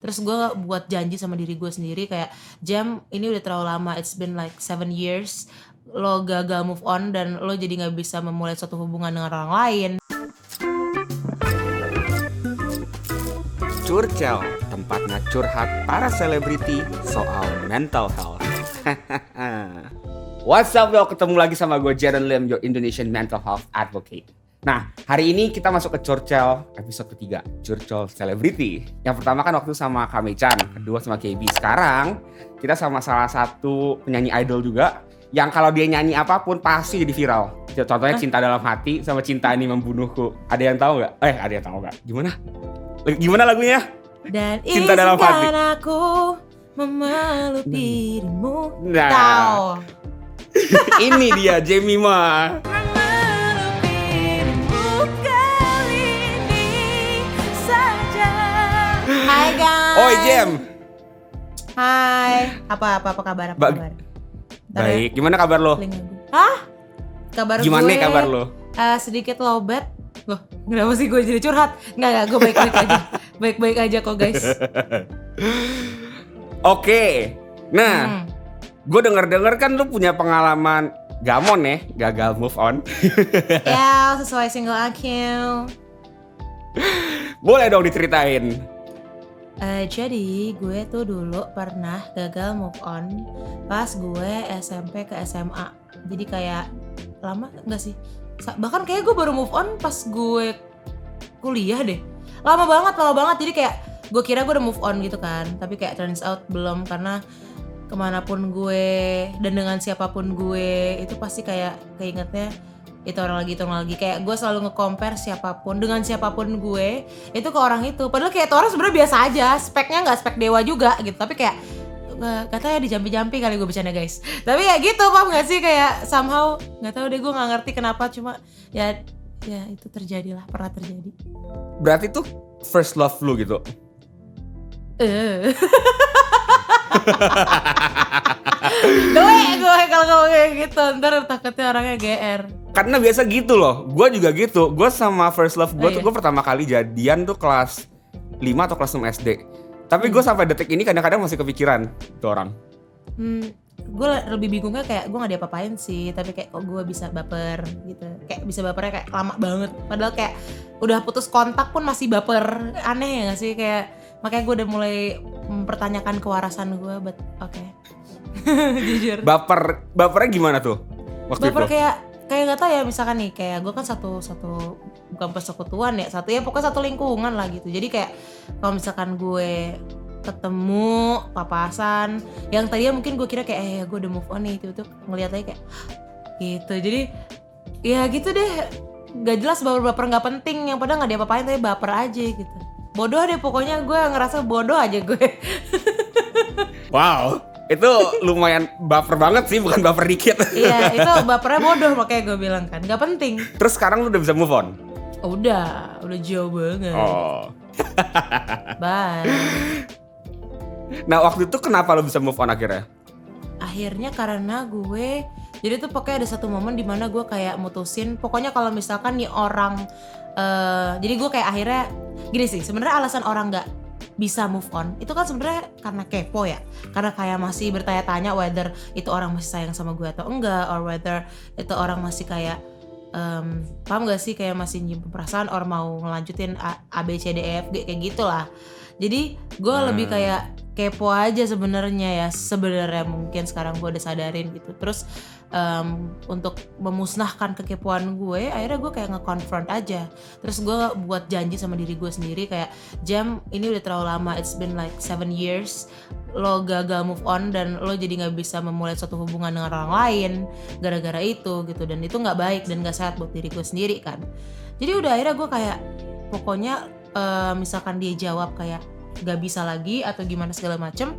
Terus gue buat janji sama diri gue sendiri kayak, Jam, ini udah terlalu lama, it's been like 7 years lo gagal move on dan lo jadi gak bisa memulai suatu hubungan dengan orang lain. Curcel, tempatnya curhat para selebriti soal mental health. What's up, yo? Ketemu lagi sama gue, Jaren Lim, your Indonesian mental health advocate. Nah, hari ini kita masuk ke Curcel episode ketiga, Curcel Celebrity. Yang pertama kan waktu sama Kame-chan, kedua sama KB. Sekarang kita sama salah satu penyanyi idol juga, yang kalau dia nyanyi apapun pasti jadi viral. Contohnya Cinta Dalam Hati sama Cinta Ini Membunuhku. Ada yang tahu nggak? Ada yang tahu nggak? Gimana lagunya? Dan Cinta Dalam Hati. izinkan aku memeluk dirimu. Nah. Tahu. Ini dia Jemima. Memeluk dirimu kali ini saja. Hai guys. Oi Jem. Hai. Apa kabar? Kabar? Baik. Gimana kabar lo? Hah? Kabar Gimana gue? kabar lo? Sedikit lowbat. Loh, kenapa sih gue jadi curhat? Enggak, gue baik-baik aja. Baik-baik aja kok guys. Oke. Nah, gue denger kan lu punya pengalaman gamon ya, gagal move on. Ya, sesuai single aku. Boleh dong diceritain. Jadi gue tuh dulu pernah gagal move on pas gue SMP ke SMA. Jadi kayak lama enggak sih? Bahkan kayak gue baru move on pas gue kuliah deh. Lama banget. Jadi kayak gue kira gue udah move on gitu kan. Tapi kayak turns out belum, karena kemanapun gue dan dengan siapapun gue itu pasti kayak keingetnya itu orang lagi. Kayak gue selalu nge-compare siapapun dengan siapapun gue itu ke orang itu. Padahal kayak itu orang sebenarnya biasa aja, speknya nggak spek dewa juga gitu. Tapi kayak katanya dijampi-jampi kali gue bercanda guys. Tapi ya gitu, paham nggak sih, kayak somehow nggak tahu deh, gue nggak ngerti kenapa, cuma ya itu pernah terjadi. Berarti tuh first love lu gitu. Delek gue kalau kayak gitu, ntar takutnya orangnya GR. Karena biasa gitu loh, gue juga gitu. Gue sama first love gue tuh, iya. gue pertama kali jadian tuh kelas 5 atau kelas 6 SD. Tapi gue sampai detik ini kadang-kadang masih kepikiran tuh orang. Gue lebih bingungnya kayak gue gak diapa-apain sih, tapi kayak kok gue bisa baper gitu. Kayak bisa bapernya kayak lama banget, padahal kayak udah putus kontak pun masih baper. Aneh ya gak sih? Kayak makanya gue udah mulai mempertanyakan kewarasan gue, but oke. Jujur. Bapernya gimana tuh waktu Baper itu? kayak gak tau ya, misalkan nih kayak gue kan satu bukan persekutuan ya, pokoknya satu lingkungan lah gitu. Jadi kayak kalau misalkan gue ketemu papasan yang tadinya mungkin gue kira kayak gue udah move on nih, itu ngeliat aja kayak gitu. Jadi ya gitu deh, gak jelas, baper gak penting, yang padahal gak diapa-apain tapi baper aja gitu. Bodoh deh pokoknya, gue ngerasa bodoh aja gue. Wow, itu lumayan baper banget sih, bukan baper dikit. Iya, itu bapernya bodoh, makanya gue bilang kan gak penting. Terus sekarang lu udah bisa move on? Udah jauh banget. Oh. Bye. Nah, waktu itu kenapa lu bisa move on akhirnya? Akhirnya karena gue, jadi tuh pokoknya ada satu momen dimana gue kayak mutusin, pokoknya kalau misalkan nih orang, jadi gue kayak akhirnya gini sih, sebenarnya alasan orang nggak bisa move on itu kan sebenarnya karena kepo ya, karena kayak masih bertanya-tanya whether itu orang masih sayang sama gue atau enggak, or whether itu orang masih kayak paham gak sih, kayak masih nyimpen perasaan, or mau ngelanjutin A B C D E F G kayak gitulah. Jadi gue lebih kayak kepo aja sebenarnya mungkin sekarang gue udah sadarin gitu. Terus untuk memusnahkan kekepoan gue, akhirnya gue kayak nge-confront aja. Terus gue buat janji sama diri gue sendiri kayak, Jam, ini udah terlalu lama, it's been like 7 years lo gagal move on dan lo jadi gak bisa memulai suatu hubungan dengan orang lain gara-gara itu gitu. Dan itu gak baik dan gak sehat buat diri gue sendiri kan. Jadi udah akhirnya gue kayak pokoknya misalkan dia jawab kayak gak bisa lagi atau gimana segala macem,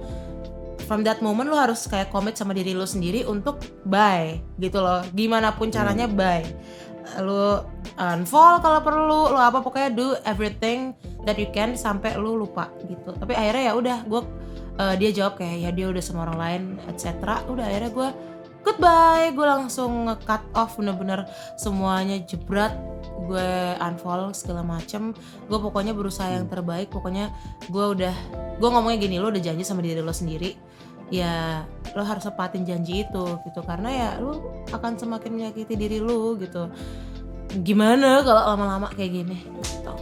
from that moment lo harus kayak commit sama diri lo sendiri untuk bye gitu loh. Gimana pun caranya bye. Lo unfollow kalau perlu, lo apa, pokoknya do everything that you can sampai lo lupa gitu. Tapi akhirnya ya udah, gue dia jawab kayak ya dia udah sama orang lain etc. Udah akhirnya gue goodbye, gue langsung nge-cut off bener-bener semuanya, jebret, gue unfollow segala macem. Gue pokoknya berusaha yang terbaik, pokoknya gue ngomongnya gini, lo udah janji sama diri lo sendiri, ya lo harus tepatin janji itu gitu, karena ya lo akan semakin menyakiti diri lo gitu. Gimana kalau lama-lama kayak gini gitu.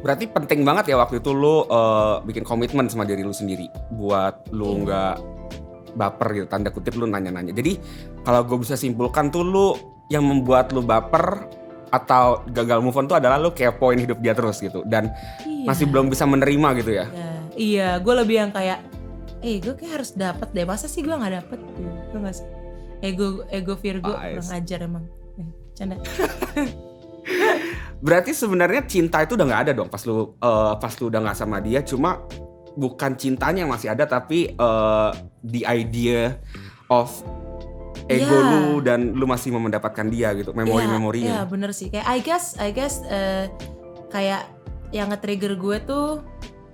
Berarti penting banget ya waktu itu lu bikin komitmen sama diri lu sendiri buat lu nggak baper gitu, tanda kutip lu nanya-nanya. Jadi kalau gue bisa simpulkan tuh, lu yang membuat lu baper atau gagal move on tuh adalah lu kepoin hidup dia terus gitu, dan masih belum bisa menerima gitu ya. Iya, gue lebih yang kayak gue kayak harus dapet deh, masa sih gue nggak dapet gitu, gue nggak sih, ego Virgo kurang ajar emang. Canda. Berarti sebenarnya cinta itu udah nggak ada dong pas lu udah nggak sama dia, cuma bukan cintanya yang masih ada, tapi the idea of ego lu, dan lu masih mau mendapatkan dia gitu, memorinya. Iya bener sih, kayak I guess kayak yang nge-trigger gue tuh,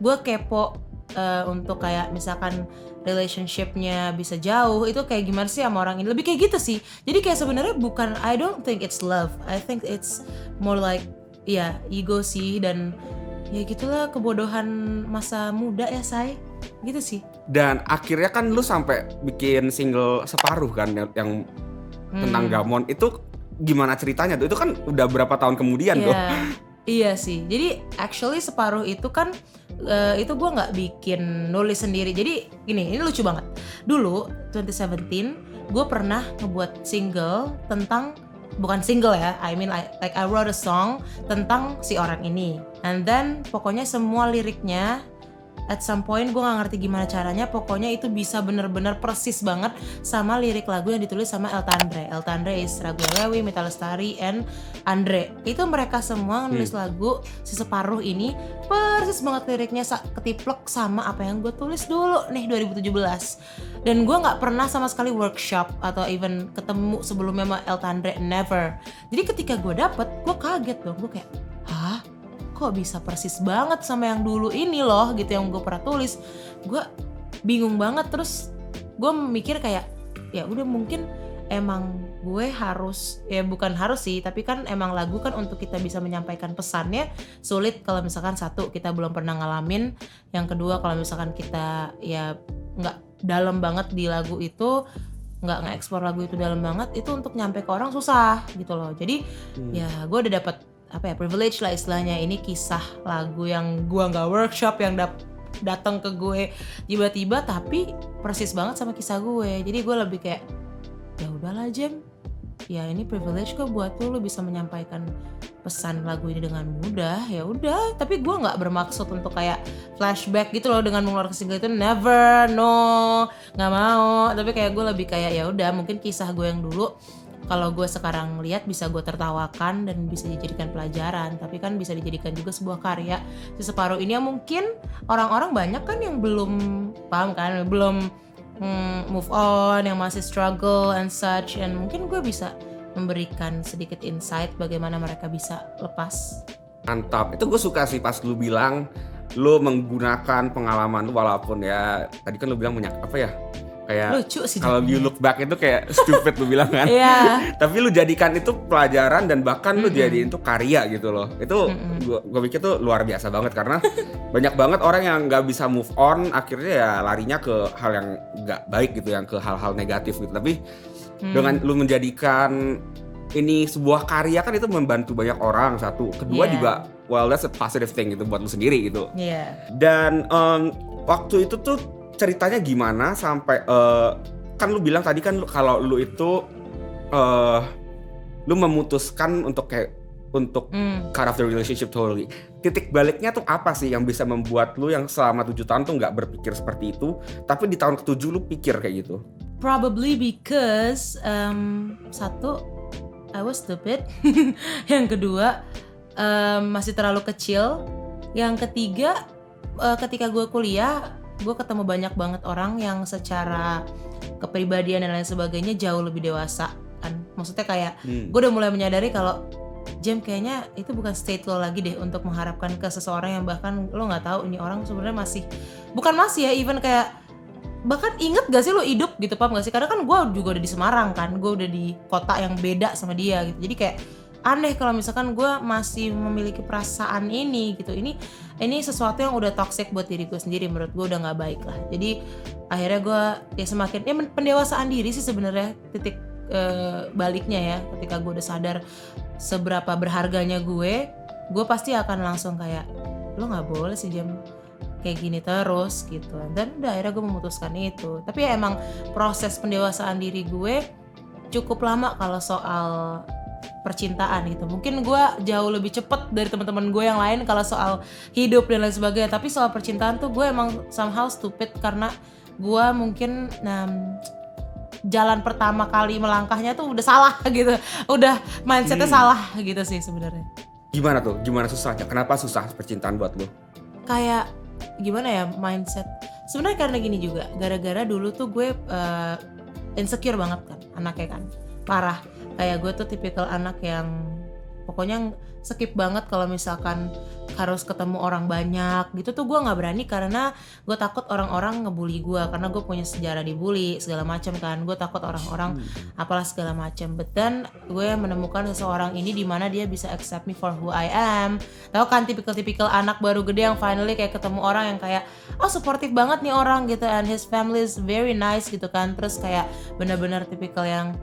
gue kepo untuk kayak misalkan relationship-nya bisa jauh, itu kayak gimana sih sama orang ini, lebih kayak gitu sih. Jadi kayak sebenarnya bukan, I don't think it's love, I think it's more like ego sih, dan ya gitulah, kebodohan masa muda ya say, gitu sih. Dan akhirnya kan lu sampai bikin single Separuh kan yang tentang Gamon itu, gimana ceritanya tuh? Itu kan udah berapa tahun kemudian tuh. Iya sih, jadi actually Separuh itu kan itu gue nggak bikin nulis sendiri. Jadi gini, ini lucu banget. Dulu 2017 gue pernah ngebuat single tentang, bukan single ya, I mean like I wrote a song tentang si orang ini. And then pokoknya semua liriknya at some point gue gak ngerti gimana caranya, pokoknya itu bisa bener-bener persis banget sama lirik lagu yang ditulis sama Eltandre. Eltandre is Raghu Lewi, Mita Lestari, and Andre. Itu mereka semua nulis lagu si Separuh ini persis banget liriknya, ketiplek sama apa yang gue tulis dulu nih 2017. Dan gue gak pernah sama sekali workshop atau even ketemu sebelumnya sama Eltandre, never. Jadi ketika gue dapet, gue kaget dong, gue kayak hah? Kok bisa persis banget sama yang dulu ini loh gitu, yang gue pernah tulis. Gue bingung banget, terus gue mikir kayak ya udah, mungkin emang gue harus, ya bukan harus sih, tapi kan emang lagu kan untuk kita bisa menyampaikan pesannya sulit kalau misalkan satu kita belum pernah ngalamin, yang kedua kalau misalkan kita ya nggak dalam banget di lagu itu, nggak nge-explore lagu itu dalam banget, itu untuk nyampe ke orang susah gitu loh. Jadi ya gue udah dapet privilege lah istilahnya, ini kisah lagu yang gua nggak workshop, yang datang ke gue tiba-tiba, tapi persis banget sama kisah gue. Jadi gue lebih kayak ya udahlah Jem, ya ini privilege kok buat lu bisa menyampaikan pesan lagu ini dengan mudah, ya udah. Tapi gue nggak bermaksud untuk kayak flashback gitu loh dengan mengeluarkan single itu, never, no, nggak mau. Tapi kayak gue lebih kayak ya udah, mungkin kisah gue yang dulu kalau gue sekarang lihat bisa gue tertawakan dan bisa dijadikan pelajaran, tapi kan bisa dijadikan juga sebuah karya. Si Separuh ini yang mungkin orang-orang banyak kan yang belum paham kan, belum move on, yang masih struggle and such, and mungkin gue bisa memberikan sedikit insight bagaimana mereka bisa lepas. Mantap, itu gue suka sih pas lu bilang lu menggunakan pengalaman lu, walaupun ya tadi kan lu bilang kayak lucu sih kalau you look back itu kayak stupid lu bilang kan. Tapi lu jadikan itu pelajaran, dan bahkan lu jadiin itu karya gitu loh. Itu gue pikir tuh luar biasa banget, karena banyak banget orang yang nggak bisa move on, akhirnya ya larinya ke hal yang nggak baik gitu, yang ke hal-hal negatif gitu. Tapi dengan lu menjadikan ini sebuah karya kan, itu membantu banyak orang, satu. Kedua juga, well, that's a positive thing gitu buat lu sendiri gitu. Dan waktu itu tuh ceritanya gimana sampai kan lu bilang tadi kan kalau lu itu lu memutuskan untuk cut off the relationship totally. Titik baliknya tuh apa sih yang bisa membuat lu yang selama 7 tahun tuh nggak berpikir seperti itu, tapi di tahun ke-7 lu pikir kayak gitu? Probably because satu, I was stupid. Yang kedua, masih terlalu kecil. Yang ketiga, ketika gue kuliah, gue ketemu banyak banget orang yang secara kepribadian dan lain sebagainya jauh lebih dewasa kan. Maksudnya kayak gue udah mulai menyadari kalau Jem, kayaknya itu bukan state lo lagi deh untuk mengharapkan ke seseorang yang bahkan lo nggak tahu ini orang sebenarnya masih ya, even kayak bahkan inget gak sih lo hidup gitu, paham gak sih? Karena kan gue juga udah di Semarang kan, gue udah di kota yang beda sama dia gitu. Jadi kayak aneh kalau misalkan gue masih memiliki perasaan ini gitu. Ini sesuatu yang udah toxic buat diri gue sendiri, menurut gue udah nggak baik lah. Jadi akhirnya gue ya semakin pendewasaan diri sih sebenarnya titik baliknya ya, ketika gue udah sadar seberapa berharganya gue pasti akan langsung kayak lo nggak boleh sih jam kayak gini terus gitu. Dan udah akhirnya gue memutuskan itu. Tapi ya emang proses pendewasaan diri gue cukup lama kalau soal percintaan gitu. Mungkin gue jauh lebih cepet dari teman-teman gue yang lain kalau soal hidup dan lain sebagainya. Tapi soal percintaan tuh gue emang somehow stupid karena gue mungkin jalan pertama kali melangkahnya tuh udah salah gitu. Udah mindsetnya salah gitu sih sebenarnya. Gimana tuh? Gimana susahnya? Kenapa susah percintaan buat lo? Kayak gimana ya mindset. Sebenarnya karena gini juga. Gara-gara dulu tuh gue insecure banget kan anaknya kan. Parah. Kayak gue tuh tipikal anak yang pokoknya skip banget kalau misalkan harus ketemu orang banyak gitu tuh gue nggak berani karena gue takut orang-orang ngebully gue karena gue punya sejarah dibully segala macam kan. Gue takut orang-orang apalah segala macam. But then gue menemukan seseorang ini di mana dia bisa accept me for who I am. Tahu kan tipikal anak baru gede yang finally kayak ketemu orang yang kayak oh supportive banget nih orang gitu, and his family is very nice gitu kan. Terus kayak benar-benar tipikal yang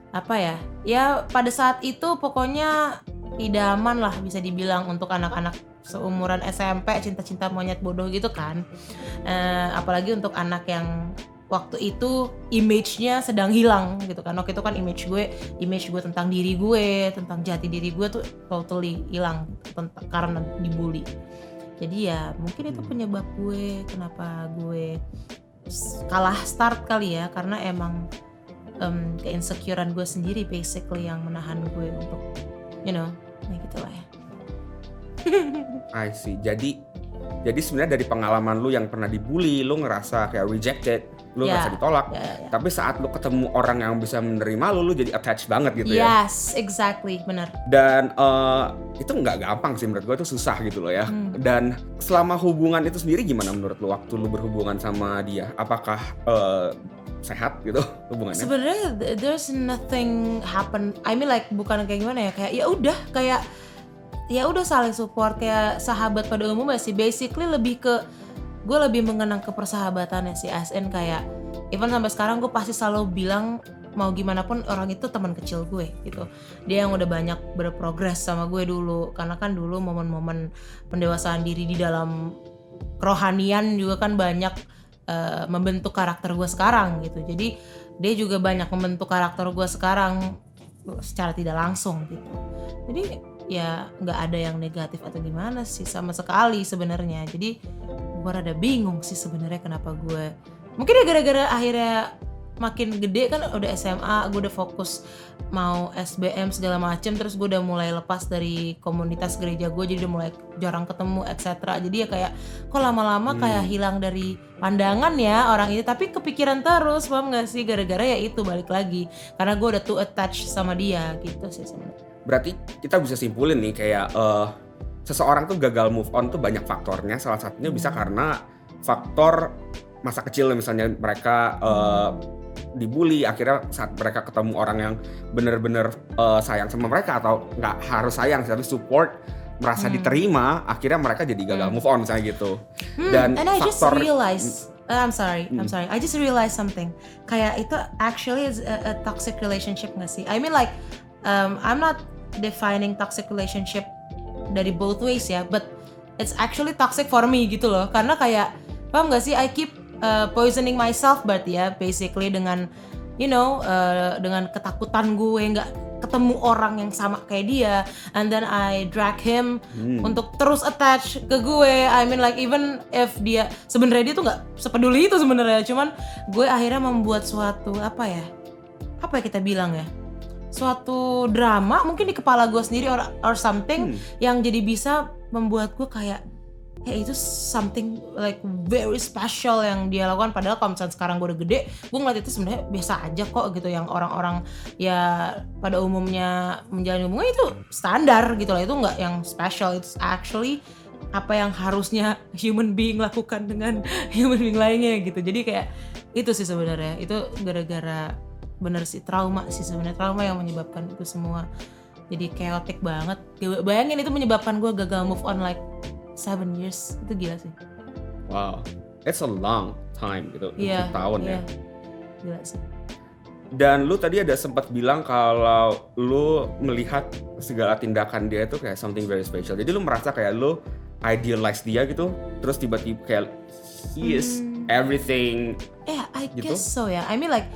apa ya pada saat itu pokoknya idaman lah bisa dibilang untuk anak-anak seumuran SMP, cinta-cinta monyet bodoh gitu kan. Apalagi untuk anak yang waktu itu image-nya sedang hilang gitu kan. Waktu itu kan image gue tentang diri gue, tentang jati diri gue tuh totally hilang karena dibully. Jadi ya mungkin itu penyebab gue kenapa gue kalah start kali ya, karena emang keinsecurean gue sendiri basically yang menahan gue untuk ya gitu lah ya. I see. Jadi sebenarnya dari pengalaman lu yang pernah dibully, lu ngerasa kayak rejected, lu ngerasa ditolak. Tapi saat lu ketemu orang yang bisa menerima lu jadi attached banget gitu ya. Yes, exactly, benar. Dan itu nggak gampang sih menurut gue, itu susah gitu loh ya. Dan selama hubungan itu sendiri gimana menurut lu waktu lu berhubungan sama dia? Apakah sehat gitu hubungannya? Sebenarnya there's nothing happen. I mean like bukan kayak gimana ya, kayak ya udah saling support kayak sahabat pada umumnya sih. Basically gue lebih mengenang ke persahabatannya sih, as in kayak even sampai sekarang gue pasti selalu bilang mau gimana pun orang itu teman kecil gue gitu. Dia yang udah banyak berprogres sama gue dulu, karena kan dulu momen-momen pendewasaan diri di dalam kerohanian juga kan banyak membentuk karakter gue sekarang gitu. Jadi dia juga banyak membentuk karakter gue sekarang secara tidak langsung gitu. Jadi ya nggak ada yang negatif atau gimana sih sama sekali sebenarnya. Jadi gue rada bingung sih sebenarnya kenapa gue, mungkin ya gara-gara akhirnya makin gede kan udah SMA, gue udah fokus mau SBM segala macem, terus gue udah mulai lepas dari komunitas gereja gue, jadi udah mulai jarang ketemu etc. Jadi ya kayak kok lama-lama kayak hilang dari pandangan ya orang ini, tapi kepikiran terus, paham gak sih, gara-gara ya itu balik lagi karena gue udah too attached sama dia gitu sih sebenarnya. Berarti kita bisa simpulin nih kayak seseorang tuh gagal move on tuh banyak faktornya. Salah satunya bisa karena faktor masa kecil, misalnya mereka dibully, akhirnya saat mereka ketemu orang yang bener-bener sayang sama mereka, atau nggak harus sayang tapi support, merasa diterima, akhirnya mereka jadi gagal move on misalnya gitu. Dan and I just faktor realized I'm sorry. I just realized something. Kayak itu actually is a toxic relationship nggak sih? I mean like I'm not defining toxic relationship dari both ways ya, but it's actually toxic for me gitu loh. Karena kayak paham nggak sih, I keep poisoning myself berarti ya, basically dengan dengan ketakutan gue nggak ketemu orang yang sama kayak dia, and then I drag him untuk terus attach ke gue. I mean like even if dia sebenarnya dia tuh nggak sepeduli itu sebenarnya, cuman gue akhirnya membuat suatu apa ya kita bilang ya, suatu drama mungkin di kepala gue sendiri or something yang jadi bisa membuat gue kayak itu something like very special yang dia lakukan. Padahal kalau misalnya sekarang gue udah gede, gue ngeliat itu sebenarnya biasa aja kok gitu, yang orang-orang ya pada umumnya menjalani hubungan itu standar gitu lah, itu nggak yang special. It's actually apa yang harusnya human being lakukan dengan human being lainnya gitu. Jadi kayak itu sih sebenarnya, itu gara-gara bener sih trauma sih sebenarnya, trauma yang menyebabkan itu semua. Jadi chaotic banget. Bayangin itu menyebabkan gue gagal move on like 7 years. Itu gila sih. Wow, it's a long time gitu, 7 tahun ya. Gila sih. Dan lu tadi ada sempat bilang kalau lu melihat segala tindakan dia itu kayak something very special. Jadi lu merasa kayak lu idealize dia gitu, terus tiba-tiba kayak he is everything. I gitu? guess so ya. I mean like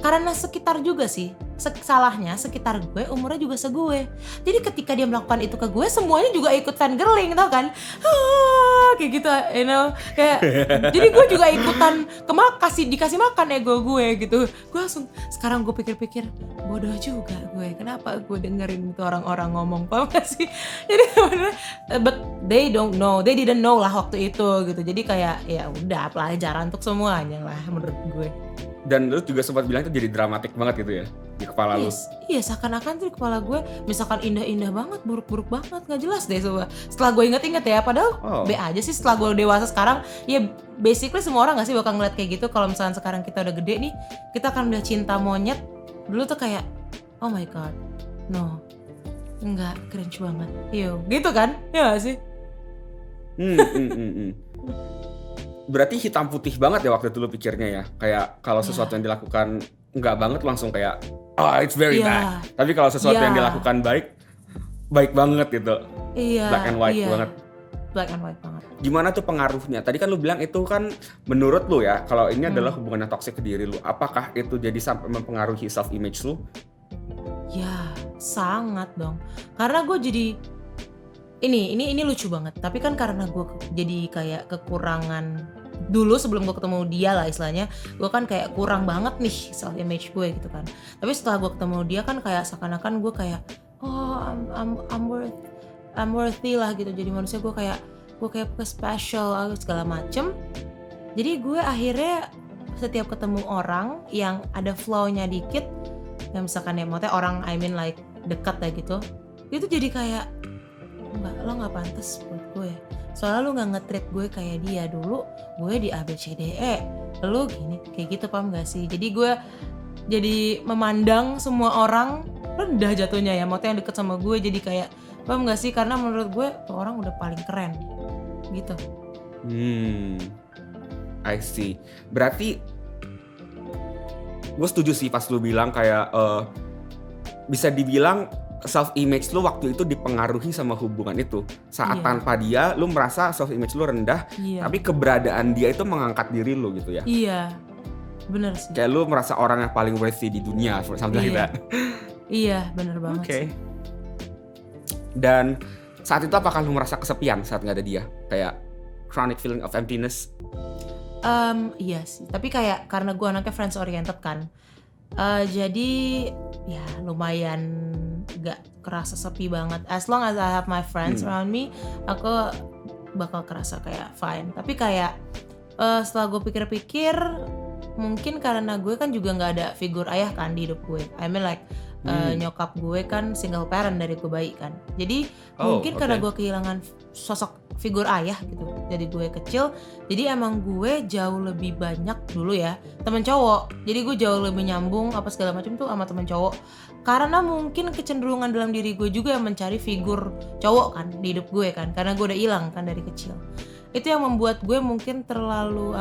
karena sekitar juga sih. Salahnya sekitar gue umurnya juga segue. Jadi ketika dia melakukan itu ke gue, semuanya juga ikut fangirling, tau kan? Kayak gitu, you know. Kayak jadi gue juga ikutan dikasih makan ego gue gitu. Gue langsung sekarang gue pikir-pikir bodoh juga gue. Kenapa gue dengerin itu orang-orang ngomong, paham gak sih? Jadi sebenarnya but they didn't know lah waktu itu gitu. Jadi kayak ya udah pelajaran untuk semuanya lah menurut gue. Dan lu juga sempat bilang itu jadi dramatik banget gitu ya di kepala lu. Iya, seakan-akan tuh di kepala gue misalkan indah-indah banget, buruk-buruk banget, nggak jelas deh coba. Setelah gue inget-inget ya, padahal be aja sih setelah gue dewasa sekarang. Ya basically semua orang nggak sih bakal ngeliat kayak gitu. Kalau misalkan sekarang kita udah gede nih, kita akan udah cinta monyet. Dulu tuh kayak oh my god, no, enggak, cringe banget, gitu kan? Ya gak sih? Berarti hitam putih banget ya waktu itu lu pikirnya ya. Kayak kalau sesuatu yang dilakukan enggak banget langsung kayak it's very bad. Tapi kalau sesuatu yang dilakukan baik banget gitu. Black and white banget. Black and white banget. Gimana tuh pengaruhnya? Tadi kan lu bilang itu kan menurut lu ya, kalau ini adalah hubungan yang toksik ke diri lu. Apakah itu jadi sampai mempengaruhi self image lu? Ya, sangat dong. Karena gue jadi ini lucu banget. Tapi kan karena gue jadi kayak kekurangan dulu sebelum gue ketemu dia lah istilahnya, gue kan kayak kurang banget nih self image gue gitu kan. Tapi setelah gue ketemu dia kan kayak seakan-akan gue kayak I'm worthy lah gitu. Jadi manusia gue kayak special segala macem. Jadi gue akhirnya setiap ketemu orang yang ada flow-nya dikit, yang misalkan ya maksudnya orang I mean like dekat lah gitu, itu jadi kayak lo nggak pantas buat gue. Soalnya lo nggak nge-treat gue kayak dia dulu. Gue di ABCDE, lo gini kayak gitu, paham gak sih? Jadi gue jadi memandang semua orang rendah jatuhnya ya, maksudnya yang deket sama gue jadi kayak, paham gak sih? Karena menurut gue tuh orang udah paling keren gitu. I see. Berarti gue setuju sih pas lu bilang kayak bisa dibilang self image lu waktu itu dipengaruhi sama hubungan itu. Saat tanpa dia lu merasa self image lu rendah, tapi keberadaan dia itu mengangkat diri lu gitu ya. Iya. Bener sih. Kayak lu merasa orang yang paling worthy di dunia, something like that. Iya, bener banget sih. Dan saat itu apakah lu merasa kesepian saat gak ada dia? Kayak chronic feeling of emptiness? Iya sih, tapi kayak karena gue anaknya friends oriented kan, jadi ya lumayan gak kerasa sepi banget. As long as I have my friends around me, aku bakal kerasa kayak fine. Tapi kayak setelah gue pikir-pikir, mungkin karena gue kan juga gak ada figur ayah kan di hidup gue. I mean like nyokap gue kan single parent dari gue bayi kan. Jadi mungkin karena gue kehilangan sosok figur ayah gitu dari gue kecil, jadi emang gue jauh lebih banyak dulu ya teman cowok. Jadi gue jauh lebih nyambung apa segala macam tuh sama teman cowok. Karena mungkin kecenderungan dalam diri gue juga yang mencari figur cowok kan di hidup gue kan, karena gue udah hilang kan dari kecil. Itu yang membuat gue mungkin terlalu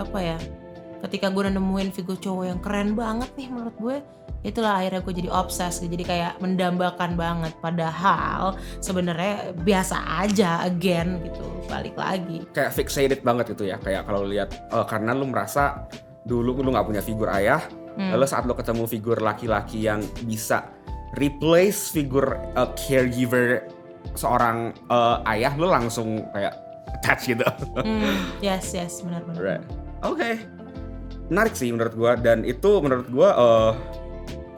ketika gue udah nemuin figur cowok yang keren banget nih menurut gue, itulah akhirnya gue jadi obses, jadi kayak mendambakan banget. Padahal sebenarnya biasa aja, again gitu, balik lagi. Kayak fixated banget gitu ya, kayak kalau lihat karena lu merasa dulu lu nggak punya figur ayah, lalu saat lu ketemu figur laki-laki yang bisa replace figur caregiver seorang ayah, lu langsung kayak attach gitu. Yes, benar-benar. Right. Oke. Menarik sih menurut gue, dan itu menurut gue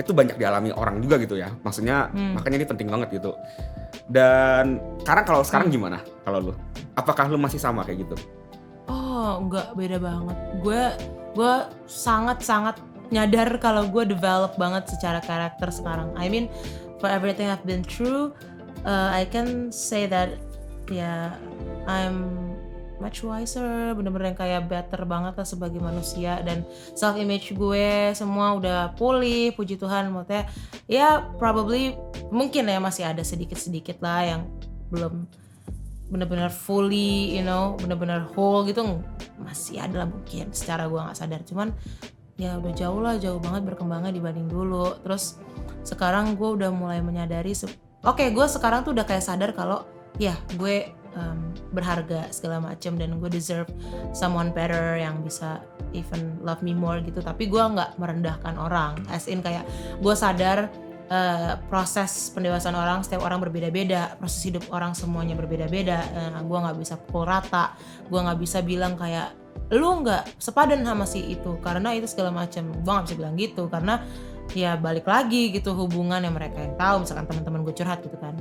itu banyak dialami orang juga gitu ya, maksudnya makanya ini penting banget gitu. Dan sekarang gimana kalau lu? Apakah lu masih sama kayak gitu? Enggak, beda banget. Gue sangat nyadar kalau gue develop banget secara karakter sekarang. I mean for everything I've been through, I can say that I'm much wiser, bener-bener yang kayak better banget lah sebagai manusia, dan self image gue semua udah pulih, puji Tuhan. Maksudnya ya probably mungkin ya masih ada sedikit-sedikit lah yang belum bener-bener fully, bener-bener whole gitu, masih ada lah mungkin secara gue nggak sadar. Cuman ya udah jauh banget berkembangnya dibanding dulu. Terus sekarang gue udah mulai menyadari, gue sekarang tuh udah kayak sadar kalau ya gue berharga segala macam, dan gue deserve someone better yang bisa even love me more gitu. Tapi gue nggak merendahkan orang, as in kayak gue sadar proses pendewasaan orang, setiap orang berbeda-beda, proses hidup orang semuanya berbeda-beda. Gue nggak bisa pukul rata, gue nggak bisa bilang kayak lu nggak sepadan sama si itu karena itu segala macam. Gue nggak bisa bilang gitu, karena ya balik lagi gitu, hubungan yang mereka yang tahu. Misalkan teman-teman gue curhat gitu kan,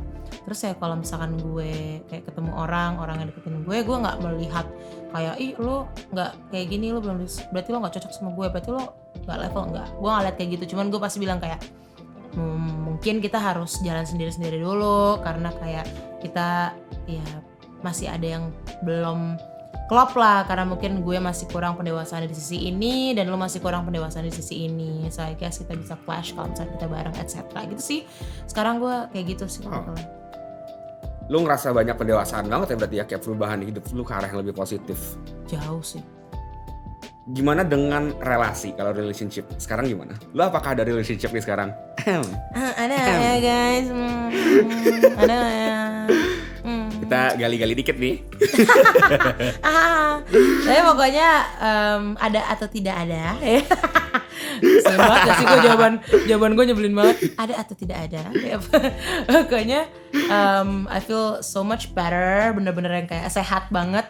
terus ya kalau misalkan gue kayak ketemu orang yang deketin gue nggak melihat kayak ih lo nggak kayak gini, lo belum, berarti lo nggak cocok sama gue, berarti lo nggak level, nggak. Gue nggak lihat kayak gitu. Cuman gue pasti bilang kayak mungkin kita harus jalan sendiri-sendiri dulu, karena kayak kita ya masih ada yang belum klop lah, karena mungkin gue masih kurang pendewasaan di sisi ini dan lo masih kurang pendewasaan di sisi ini. So I guess kita bisa clash kalau misalnya kita bareng etc. gitu sih. Sekarang gue kayak gitu sih. Lu ngerasa banyak pendewasaan banget ya berarti ya, kayak perubahan di hidup lu ke arah yang lebih positif. Jauh sih. Gimana dengan relasi, kalau relationship sekarang gimana? Lu apakah ada relationship nih sekarang? Ada ya guys. Ada ya. Kita gali-gali dikit nih. Tapi pokoknya ada atau tidak ada. Sering banget gak sih gue jawaban gue nyebelin banget. Ada atau tidak ada. Pokoknya I feel so much better, bener-bener yang kayak sehat banget.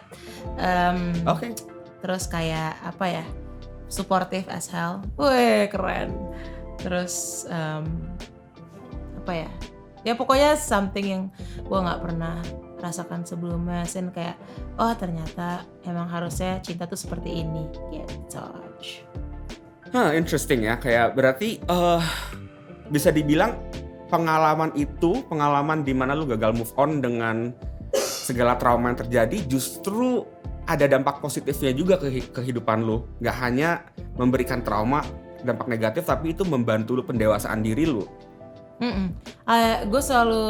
Oke. Terus kayak apa ya, supportive as hell. Wih keren. Terus apa ya, ya pokoknya something yang gue nggak pernah rasakan sebelumnya. Sen kayak oh ternyata emang harusnya cinta tuh seperti ini gitu. Interesting ya, kayak berarti bisa dibilang pengalaman di mana lu gagal move on dengan segala trauma yang terjadi, justru ada dampak positifnya juga ke kehidupan lu. Gak hanya memberikan trauma, dampak negatif, tapi itu membantu lu pendewasaan diri lu. Gue selalu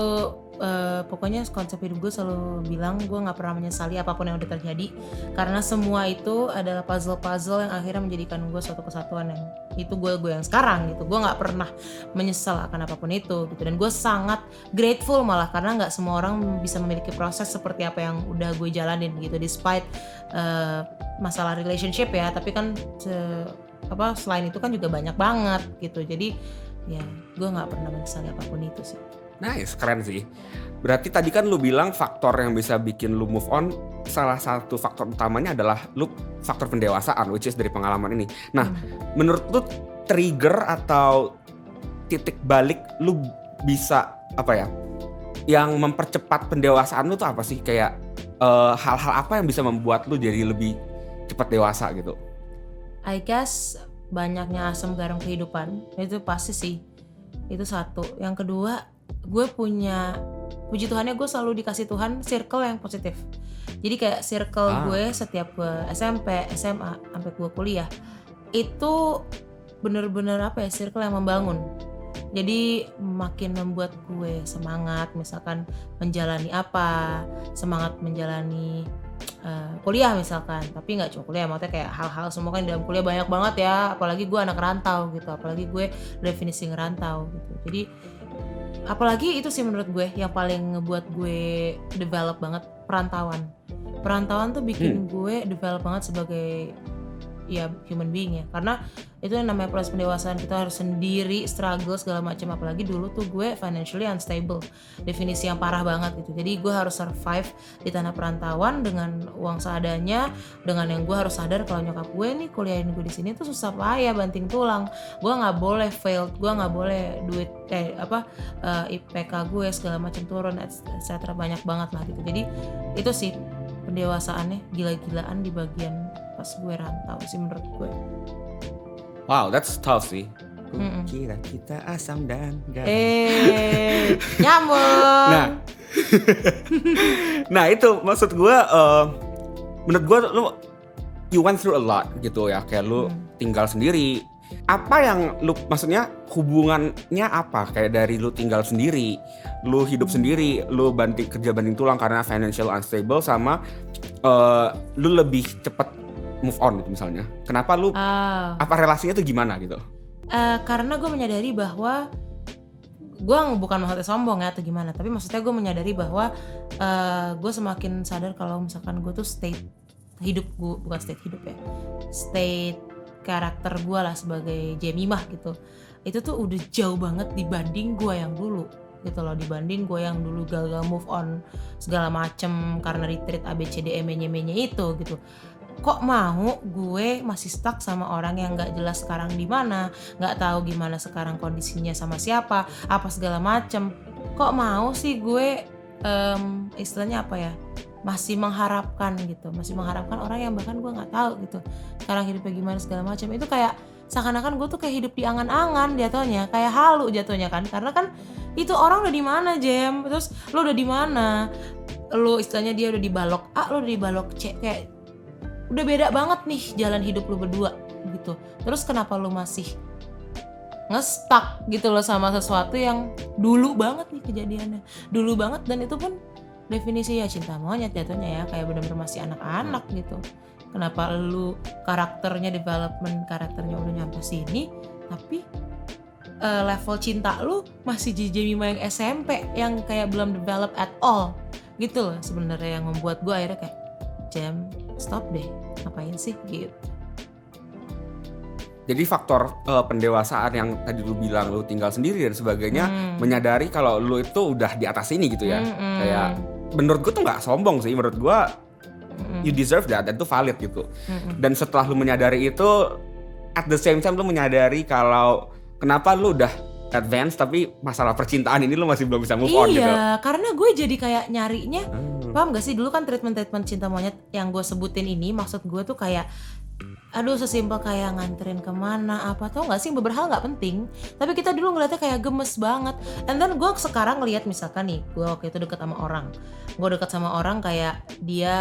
pokoknya konsep hidup gue selalu bilang gue nggak pernah menyesali apapun yang udah terjadi, karena semua itu adalah puzzle yang akhirnya menjadikan gue suatu kesatuan yang itu gue yang sekarang gitu. Gue nggak pernah menyesal akan apapun itu gitu, dan gue sangat grateful malah karena nggak semua orang bisa memiliki proses seperti apa yang udah gue jalanin gitu, despite masalah relationship ya. Tapi kan selain itu kan juga banyak banget gitu. Jadi ya gue nggak pernah menyesali apapun itu sih. Nice, keren sih. Berarti tadi kan lu bilang faktor yang bisa bikin lu move on, salah satu faktor utamanya adalah lu faktor pendewasaan, which is dari pengalaman ini. Nah, menurut lu trigger atau titik balik lu bisa apa ya, yang mempercepat pendewasaan lu tuh apa sih? Kayak hal-hal apa yang bisa membuat lu jadi lebih cepat dewasa gitu? I guess banyaknya asam garam kehidupan, itu pasti sih. Itu satu. Yang kedua, gue punya, puji Tuhannya gue selalu dikasih Tuhan circle yang positif. Jadi kayak circle gue setiap gue SMP, SMA, sampai gue kuliah, itu bener-bener apa ya, circle yang membangun. Jadi makin membuat gue semangat, misalkan menjalani apa, semangat menjalani kuliah misalkan. Tapi nggak cuma kuliah, maksudnya kayak hal-hal semua kan di dalam kuliah banyak banget ya. Apalagi gue anak rantau gitu, apalagi gue definisi ngerantau gitu. Jadi apalagi itu sih menurut gue yang paling ngebuat gue develop banget, perantauan tuh bikin gue develop banget sebagai ya human being ya, karena itu yang namanya proses pendewasaan. Kita harus sendiri struggle segala macam, apalagi dulu tuh gue financially unstable, definisi yang parah banget gitu. Jadi gue harus survive di tanah perantauan dengan uang seadanya, dengan yang gue harus sadar kalau nyokap gue nih kuliahin gue di sini tuh susah payah banting tulang. Gue nggak boleh failed, gue nggak boleh duit IPK gue segala macam turun etc. banyak banget lah gitu. Jadi itu sih pendewasaannya gila-gilaan di bagian pas gue rantau sih menurut gue. Wow, that's tough sih. Kira kita asam dan garam. Nyambung. Nah itu maksud gue menurut gue lu you went through a lot gitu ya, kayak lu tinggal sendiri. Apa yang lu maksudnya hubungannya apa kayak dari lu tinggal sendiri, lu hidup sendiri, lu kerja banting tulang karena financial unstable sama lu lebih cepet move on gitu misalnya. Kenapa lu apa relasinya tuh gimana gitu? Karena gue menyadari bahwa gue bukan maksudnya sombong ya atau gimana, tapi maksudnya gue menyadari bahwa gue semakin sadar kalau misalkan gue tuh state hidup gue, bukan state hidup ya, state karakter gue lah sebagai Jemimah gitu, itu tuh udah jauh banget dibanding gue yang dulu gitu loh, dibanding gue yang dulu gagal move on segala macem karena retreat ABCDE-nya itu gitu. Kok mau gue masih stuck sama orang yang nggak jelas sekarang di mana, nggak tahu gimana sekarang kondisinya sama siapa, apa segala macem. Kok mau sih gue istilahnya apa ya, masih mengharapkan gitu, masih mengharapkan orang yang bahkan gue nggak tahu gitu sekarang hidupnya gimana segala macam. Itu kayak seakan-akan gue tuh kayak hidup di angan-angan jatuhnya, kayak halu jatuhnya kan, karena kan itu orang udah di mana Jem, terus lo udah di mana, lo istilahnya dia udah di balok A, lo udah di balok C, kayak udah beda banget nih jalan hidup lo berdua gitu. Terus kenapa lo masih nge-stuck gitu loh sama sesuatu yang dulu banget nih kejadiannya, dulu banget, dan itu pun definisi ya cinta monyet jatuhnya ya, kayak benar-benar masih anak-anak gitu. Kenapa lu karakternya, development karakternya udah nyampe sini, tapi level cinta lu masih Jemimah yang SMP yang kayak belum develop at all gitu loh sebenarnya, yang membuat gue akhirnya kayak Jem, stop deh, ngapain sih gitu. Jadi faktor pendewasaan yang tadi lu bilang lu tinggal sendiri dan sebagainya, menyadari kalau lu itu udah di atas ini gitu ya. Kayak menurut gue tuh nggak sombong sih, menurut gue you deserve that, dan itu valid gitu. Dan setelah lu menyadari itu, at the same time lu menyadari kalau kenapa lu udah advance tapi masalah percintaan ini lu masih belum bisa move on gitu. Iya, karena gue jadi kayak nyarinya, paham gak sih, dulu kan treatment cinta monyet yang gue sebutin ini, maksud gue tuh kayak aduh sesimpel kayak nganterin kemana apa, tau gak sih, beberapa hal gak penting tapi kita dulu ngeliatnya kayak gemes banget. And then gue sekarang ngeliat misalkan nih, gue waktu itu deket sama orang kayak dia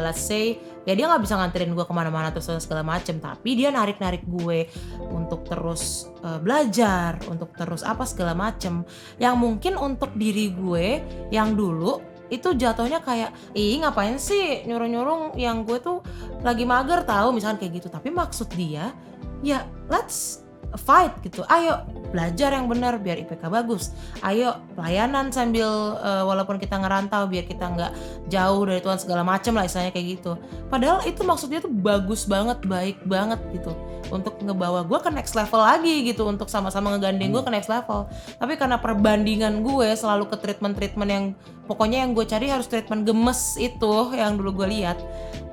let's say ya dia gak bisa nganterin gue kemana-mana terus segala macem, tapi dia narik gue untuk terus belajar, untuk terus apa segala macem, yang mungkin untuk diri gue yang dulu itu jatuhnya kayak ih ngapain sih nyuruh-nyuruh yang gue tuh lagi mager tahu misalkan kayak gitu. Tapi maksud dia ya let's fight gitu, ayo belajar yang benar biar IPK bagus, ayo pelayanan sambil walaupun kita ngerantau biar kita nggak jauh dari Tuhan segala macem lah istilahnya kayak gitu. Padahal itu maksudnya tuh bagus banget, baik banget gitu untuk ngebawa gue ke next level lagi gitu, untuk sama-sama ngegandeng gue ke next level. Tapi karena perbandingan gue selalu ke treatment yang pokoknya yang gue cari harus treatment gemes itu yang dulu gue lihat,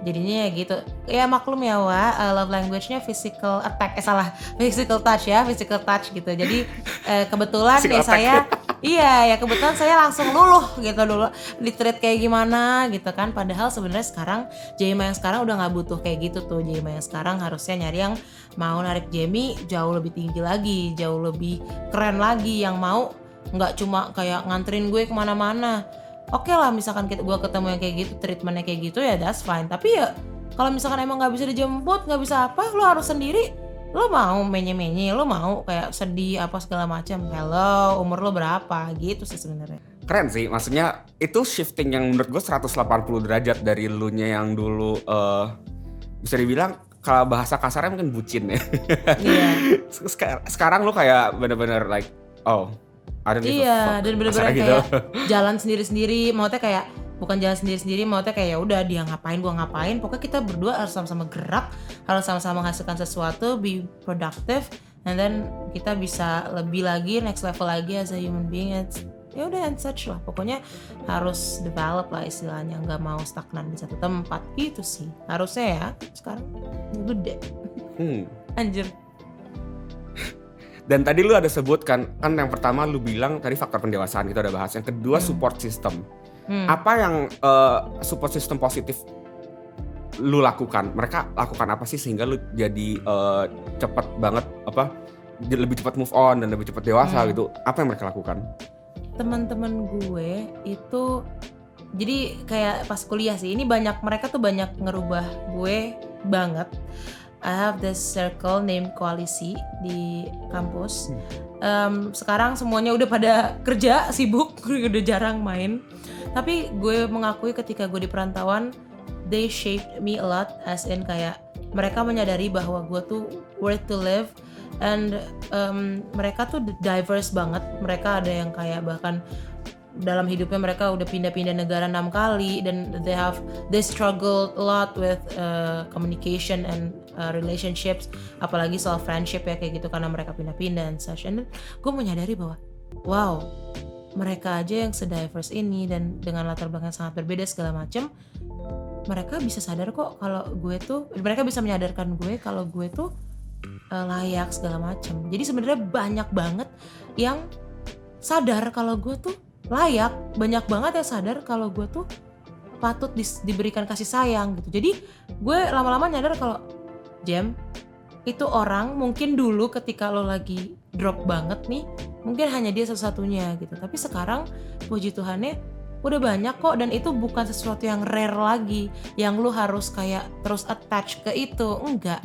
jadinya ya gitu. Ya maklum ya love language-nya physical attack, physical touch gitu. Jadi kebetulan ya saya iya ya kebetulan saya langsung luluh gitu dulu di treat kayak gimana gitu kan. Padahal sebenarnya sekarang Jemimah yang sekarang udah nggak butuh kayak gitu tuh. Jemimah yang sekarang harusnya nyari yang mau narik Jemi jauh lebih tinggi lagi, jauh lebih keren lagi, yang mau nggak cuma kayak nganterin gue kemana-mana. Oke lah misalkan gue ketemu yang kayak gitu, treatmentnya kayak gitu ya that's fine. Tapi ya kalau misalkan emang nggak bisa dijemput, nggak bisa apa, lo harus sendiri. Lo mau menye-menye, lo mau kayak sedih apa segala macam. Hello, umur lo berapa gitu sih sebenarnya. Keren sih, maksudnya itu shifting yang menurut gue 180 derajat dari lu-nya yang dulu bisa dibilang kalau bahasa kasarnya mungkin bucin ya. Iya. Sekarang lu kayak bener-bener like iya, dan bener-bener kayak gitu. Jalan sendiri-sendiri, maksudnya kayak bukan jalan sendiri-sendiri, maksudnya kayak ya udah dia ngapain gua ngapain, pokoknya kita berdua harus sama-sama gerak, harus sama-sama menghasilkan sesuatu, be productive, and then kita bisa lebih lagi, next level lagi as a human being. Ya udah and such lah, pokoknya harus develop lah istilahnya, nggak mau stagnan di satu tempat gitu sih harusnya ya sekarang. Gede. Anjir. Dan tadi lu ada sebut kan yang pertama lu bilang tadi faktor pendewasaan itu ada bahas. Yang kedua support system. Apa yang support system positif lu lakukan? Mereka lakukan apa sih sehingga lu jadi cepat banget lebih cepat move on dan lebih cepat dewasa gitu? Apa yang mereka lakukan? Teman-teman gue itu jadi kayak pas kuliah sih, ini mereka tuh banyak ngerubah gue banget. I have this circle named Koalisi di kampus. Sekarang semuanya udah pada kerja, sibuk, udah jarang main. Tapi gue mengakui ketika gue di perantauan, they shaped me a lot, as in kayak mereka menyadari bahwa gue tuh worth to live, and mereka tuh diverse banget. Mereka ada yang kayak bahkan dalam hidupnya mereka udah pindah-pindah negara 6 kali, dan they struggle a lot with communication and relationships, apalagi soal friendship ya kayak gitu, karena mereka pindah-pindah and such. And gue menyadari bahwa wow, mereka aja yang se-diverse ini dan dengan latar belakang yang sangat berbeda segala macam, mereka bisa sadar kok kalau gue tuh, mereka bisa menyadarkan gue kalau gue tuh layak segala macam. Jadi sebenarnya banyak banget yang sadar kalau gue tuh layak, banyak banget yang sadar kalau gue tuh patut diberikan kasih sayang gitu. Jadi gue lama-lama nyadar kalau Jam, itu orang mungkin dulu ketika lo lagi drop banget nih, mungkin hanya dia satu-satunya gitu. Tapi sekarang puji Tuhannya udah banyak kok, dan itu bukan sesuatu yang rare lagi, yang lo harus kayak terus attach ke itu, enggak.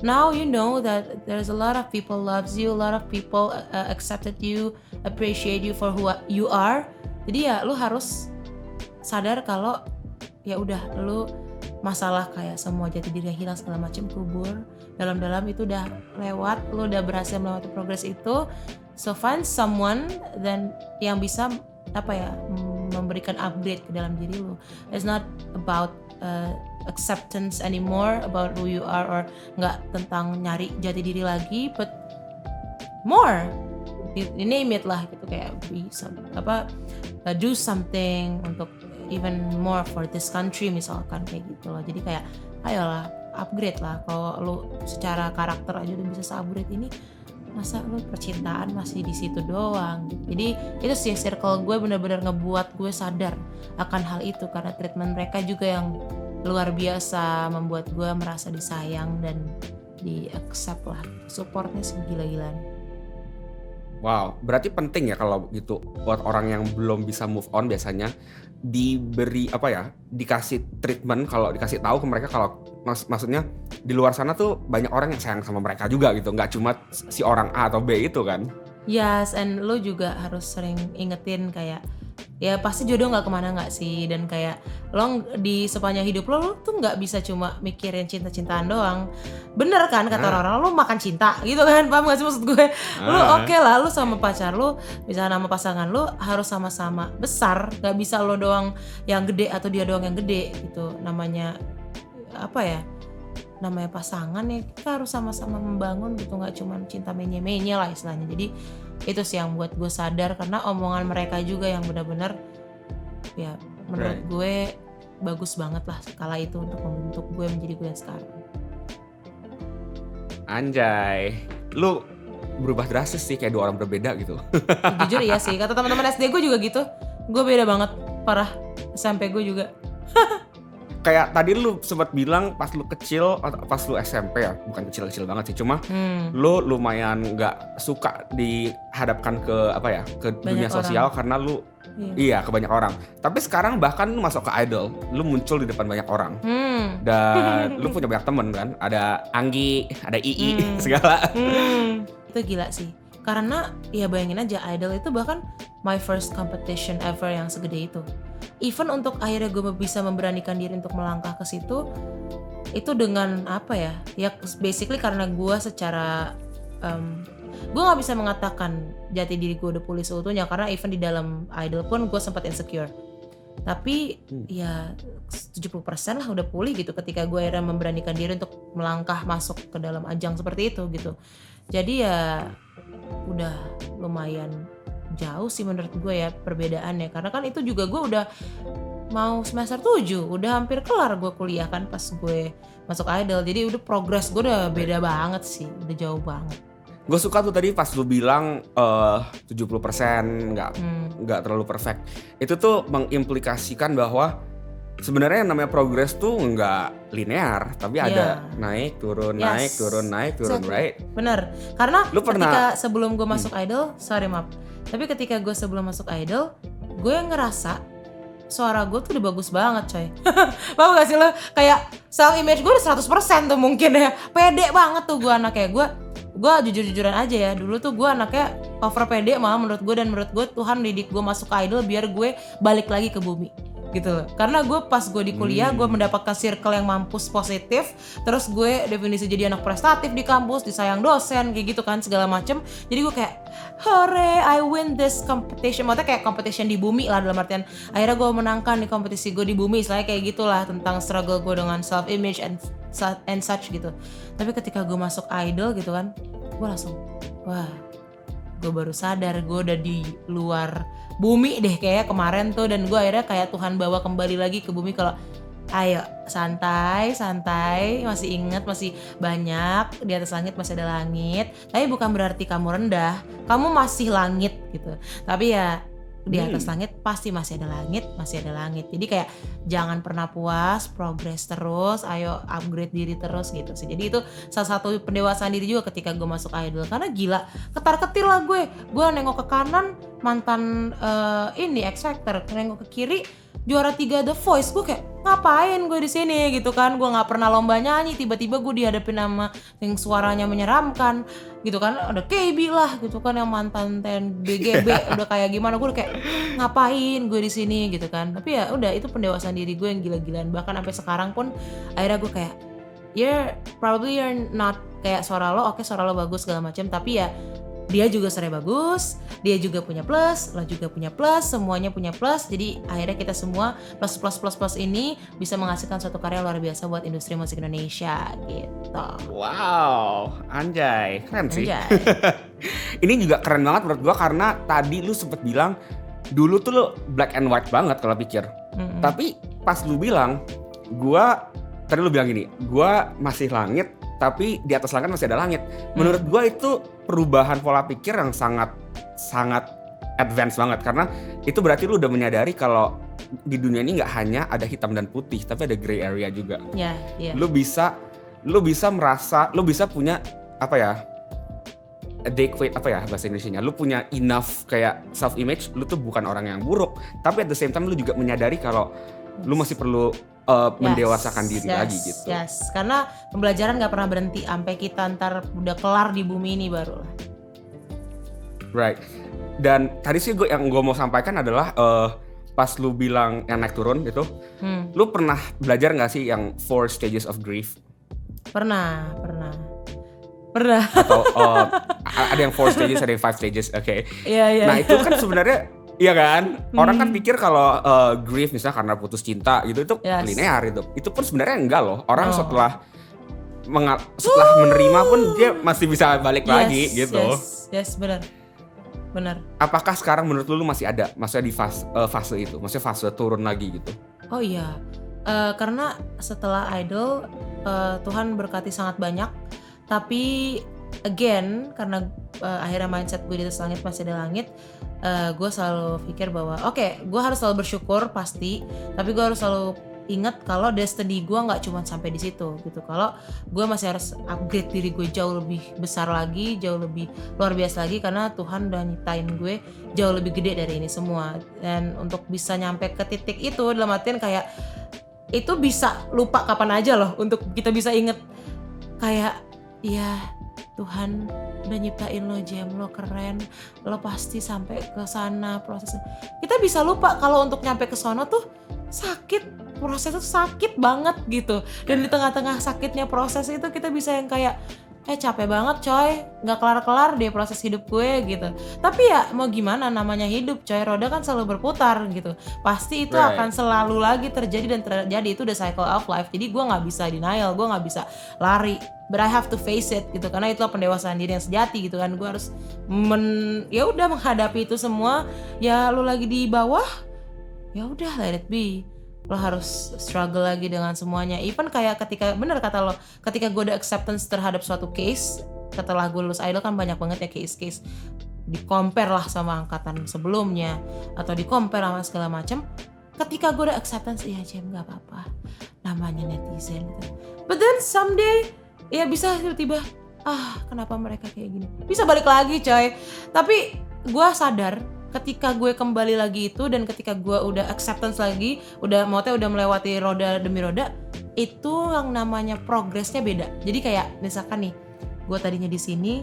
Now you know that there's a lot of people loves you, a lot of people accepted you, appreciate you for who you are. Jadi ya lu harus sadar kalau ya udah, lu masalah kayak semua jati diri yang hilang segala macam kubur, dalam-dalam itu udah lewat, lu udah berhasil melewati progres itu. So find someone dan yang bisa memberikan upgrade ke dalam diri lu. It's not about acceptance anymore about who you are, or nggak tentang nyari jati diri lagi, but more, you name it lah gitu, kayak do something untuk even more for this country misalkan kayak gitu loh. Jadi kayak ayolah upgrade lah. Kalau lu secara karakter aja udah bisa upgrade ini, masa lu percintaan masih di situ doang. Jadi itu sih circle gue benar-benar ngebuat gue sadar akan hal itu, karena treatment mereka juga yang luar biasa membuat gue merasa disayang dan di accept lah. Supportnya segila-gilaan. Wow, berarti penting ya kalau gitu buat orang yang belum bisa move on, biasanya diberi dikasih treatment, kalau dikasih tahu ke mereka kalau maksudnya di luar sana tuh banyak orang yang sayang sama mereka juga gitu, nggak cuma si orang A atau B itu kan. Yes, and lo juga harus sering ingetin kayak ya pasti jodoh nggak kemana nggak sih, dan kayak lo di sepanjang hidup lo tuh nggak bisa cuma mikirin cinta-cintaan doang. Bener kan kata orang-orang, lo makan cinta gitu kan, paham gak sih maksud gue? Lo oke lah, lo sama pacar lo, misalnya sama pasangan lo harus sama-sama besar, nggak bisa lo doang yang gede atau dia doang yang gede gitu. Namanya namanya pasangan ya, kita harus sama-sama membangun gitu, nggak cuma cinta menye-menye lah istilahnya. Jadi itu sih yang buat gue sadar, karena omongan mereka juga yang benar-benar ya menurut gue bagus banget lah kala itu untuk membentuk gue menjadi gue yang sekarang. Anjay, lu berubah drastis sih, kayak dua orang berbeda gitu. Jujur iya sih, kata teman-teman SD gue juga gitu, gue beda banget, parah. SMP gue juga. Kayak tadi lu sempat bilang pas lu kecil atau pas lu SMP ya, bukan kecil-kecil banget sih, cuma lu lumayan nggak suka dihadapkan ke dunia sosial karena lu ke banyak orang. Tapi sekarang bahkan lu masuk ke idol, lu muncul di depan banyak orang, dan lu punya banyak temen kan, ada Anggi, ada Ii, segala. Itu gila sih, karena ya bayangin aja idol itu bahkan my first competition ever yang segede itu. Even untuk akhirnya gue bisa memberanikan diri untuk melangkah ke situ, itu dengan ya basically karena gue secara gue nggak bisa mengatakan jati diri gue udah pulih seutuhnya, karena even di dalam idol pun gue sempat insecure. Tapi ya 70% lah udah pulih gitu ketika gue akhirnya memberanikan diri untuk melangkah masuk ke dalam ajang seperti itu gitu. Jadi ya udah lumayan jauh sih menurut gue ya perbedaannya, karena kan itu juga gue udah mau semester 7, udah hampir kelar gue kuliah kan pas gue masuk idol. Jadi udah progres gue udah beda banget sih, udah jauh banget. Gue suka tuh tadi pas lu bilang 70% nggak terlalu perfect. Itu tuh mengimplikasikan bahwa sebenarnya yang namanya progres tuh nggak linear, tapi ada naik turun, naik turun, naik turun, right? Bener, karena ketika sebelum gue masuk idol, ketika gue sebelum masuk idol, gue ngerasa suara gue tuh udah bagus banget coy. Paham gak sih lo? Kayak self image gue udah 100% tuh mungkin ya. Pede banget tuh gue anaknya. Gue jujur-jujuran aja ya. Dulu tuh gue anaknya over pede malah menurut gue. Dan menurut gue Tuhan didik gue masuk ke Idol biar gue balik lagi ke bumi gitu loh. Karena gue pas gue di kuliah gue mendapatkan circle yang mampus positif. Terus gue definisi jadi anak prestatif di kampus, disayang dosen kayak gitu kan segala macem. Jadi gue kayak hore, I win this competition. Maksudnya kayak competition di bumi lah, dalam artian akhirnya gue menangkan di kompetisi gue di bumi. Istilahnya kayak gitulah, tentang struggle gue dengan self image and such gitu. Tapi ketika gue masuk Idol gitu kan, gue langsung wah, gue baru sadar gue udah di luar bumi deh kayak kemarin tuh. Dan gue akhirnya kayak Tuhan bawa kembali lagi ke bumi kalau ayo santai, masih inget, masih banyak di atas langit, masih ada langit. Tapi bukan berarti kamu rendah, kamu masih langit gitu. Tapi ya di atas langit pasti masih ada langit. Jadi kayak jangan pernah puas, progress terus, ayo upgrade diri terus gitu sih. Jadi itu salah satu pendewasaan diri juga ketika gue masuk Idol. Karena gila, ketar-ketir lah gue nengok ke kanan mantan ini X Factor, nengok ke kiri juara 3 The Voice. Gue kayak ngapain gue di sini gitu kan. Gue nggak pernah lomba nyanyi, tiba-tiba gue dihadapin sama yang suaranya menyeramkan gitu kan. Ada KB lah gitu kan yang mantan BGB udah kayak gimana. Gue udah kayak ngapain gue di sini gitu kan. Tapi ya udah, itu pendewasaan diri gue yang gila-gilaan. Bahkan sampai sekarang pun akhirnya gue kayak probably you're not kayak suara lo, oke suara lo bagus segala macam, tapi ya dia juga suaranya bagus, dia juga punya plus, lo juga punya plus, semuanya punya plus. Jadi akhirnya kita semua plus ini bisa menghasilkan suatu karya luar biasa buat industri musik Indonesia gitu. Wow, anjay, keren sih. Anjay. Ini juga keren banget menurut gua karena tadi lu sempet bilang dulu tuh lu black and white banget kalau pikir. Tapi pas lu bilang, tadi lu bilang gini, gua masih langit, tapi di atas langit masih ada langit. Menurut gue itu perubahan pola pikir yang sangat advance banget, karena itu berarti lu udah menyadari kalau di dunia ini nggak hanya ada hitam dan putih, tapi ada gray area juga. Yeah. Lu bisa merasa, lu bisa punya apa ya? Adequate apa ya bahasa Indonesianya? Lu punya enough kayak self image, lu tuh bukan orang yang buruk, tapi at the same time lu juga menyadari kalau lu masih perlu mendewasakan diri lagi gitu. Yes, karena pembelajaran gak pernah berhenti sampai kita ntar udah kelar di bumi ini baru lah. Right. Dan tadi sih yang gue mau sampaikan adalah pas lu bilang yang naik turun gitu, lu pernah belajar gak sih yang 4 stages of grief? Pernah. Atau ada yang 4 stages, ada yang 5 stages, oke. Iya. Nah itu kan sebenarnya iya kan, orang kan pikir kalau grief misalnya karena putus cinta gitu itu linear itu. Itu pun sebenarnya enggak loh. Orang setelah menerima pun dia masih bisa balik lagi gitu. Yes, benar. Apakah sekarang menurut lu masih ada, maksudnya di fase itu, maksudnya fase turun lagi gitu? Oh iya, karena setelah Idol Tuhan berkati sangat banyak. Tapi again, karena akhirnya mindset gue di atas langit masih ada langit, gue selalu pikir bahwa gue harus selalu bersyukur pasti, tapi gue harus selalu ingat kalau destiny gue nggak cuma sampai di situ gitu. Kalau gue masih harus upgrade diri gue jauh lebih besar lagi, jauh lebih luar biasa lagi, karena Tuhan udah nyiptain gue jauh lebih gede dari ini semua. Dan untuk bisa nyampe ke titik itu, dalam artian kayak itu bisa lupa kapan aja loh, untuk kita bisa inget kayak ya Tuhan udah nyiptain lo, Jem, lo keren, lo pasti sampai ke sana prosesnya. Kita bisa lupa kalau untuk nyampe ke sana tuh sakit, proses itu sakit banget gitu. Dan di tengah-tengah sakitnya proses itu kita bisa yang kayak capek banget coy, gak kelar-kelar deh proses hidup gue gitu. Tapi ya mau gimana, namanya hidup coy, roda kan selalu berputar gitu. Pasti itu akan selalu lagi terjadi dan terjadi, itu udah cycle of life. Jadi gue gak bisa denial, gue gak bisa lari, but I have to face it gitu. Karena itulah pendewasaan diri yang sejati gitu kan. Gue harus ya udah menghadapi itu semua. Ya lu lagi di bawah, ya udah let it be. Lo harus struggle lagi dengan semuanya. Even kayak ketika, bener kata lo, ketika gue ada acceptance terhadap suatu case, setelah gue lulus Idol kan banyak banget ya case-case, di-compare lah sama angkatan sebelumnya, atau di-compare sama segala macam. Ketika gue ada acceptance, iya Jem gak apa-apa, namanya netizen gitu. But then someday, ya bisa tiba-tiba, kenapa mereka kayak gini, bisa balik lagi coy. Tapi gue sadar ketika gue kembali lagi itu dan ketika gue udah acceptance lagi, maksudnya udah melewati roda demi roda, itu yang namanya progresnya beda. Jadi kayak misalkan nih, gue tadinya di sini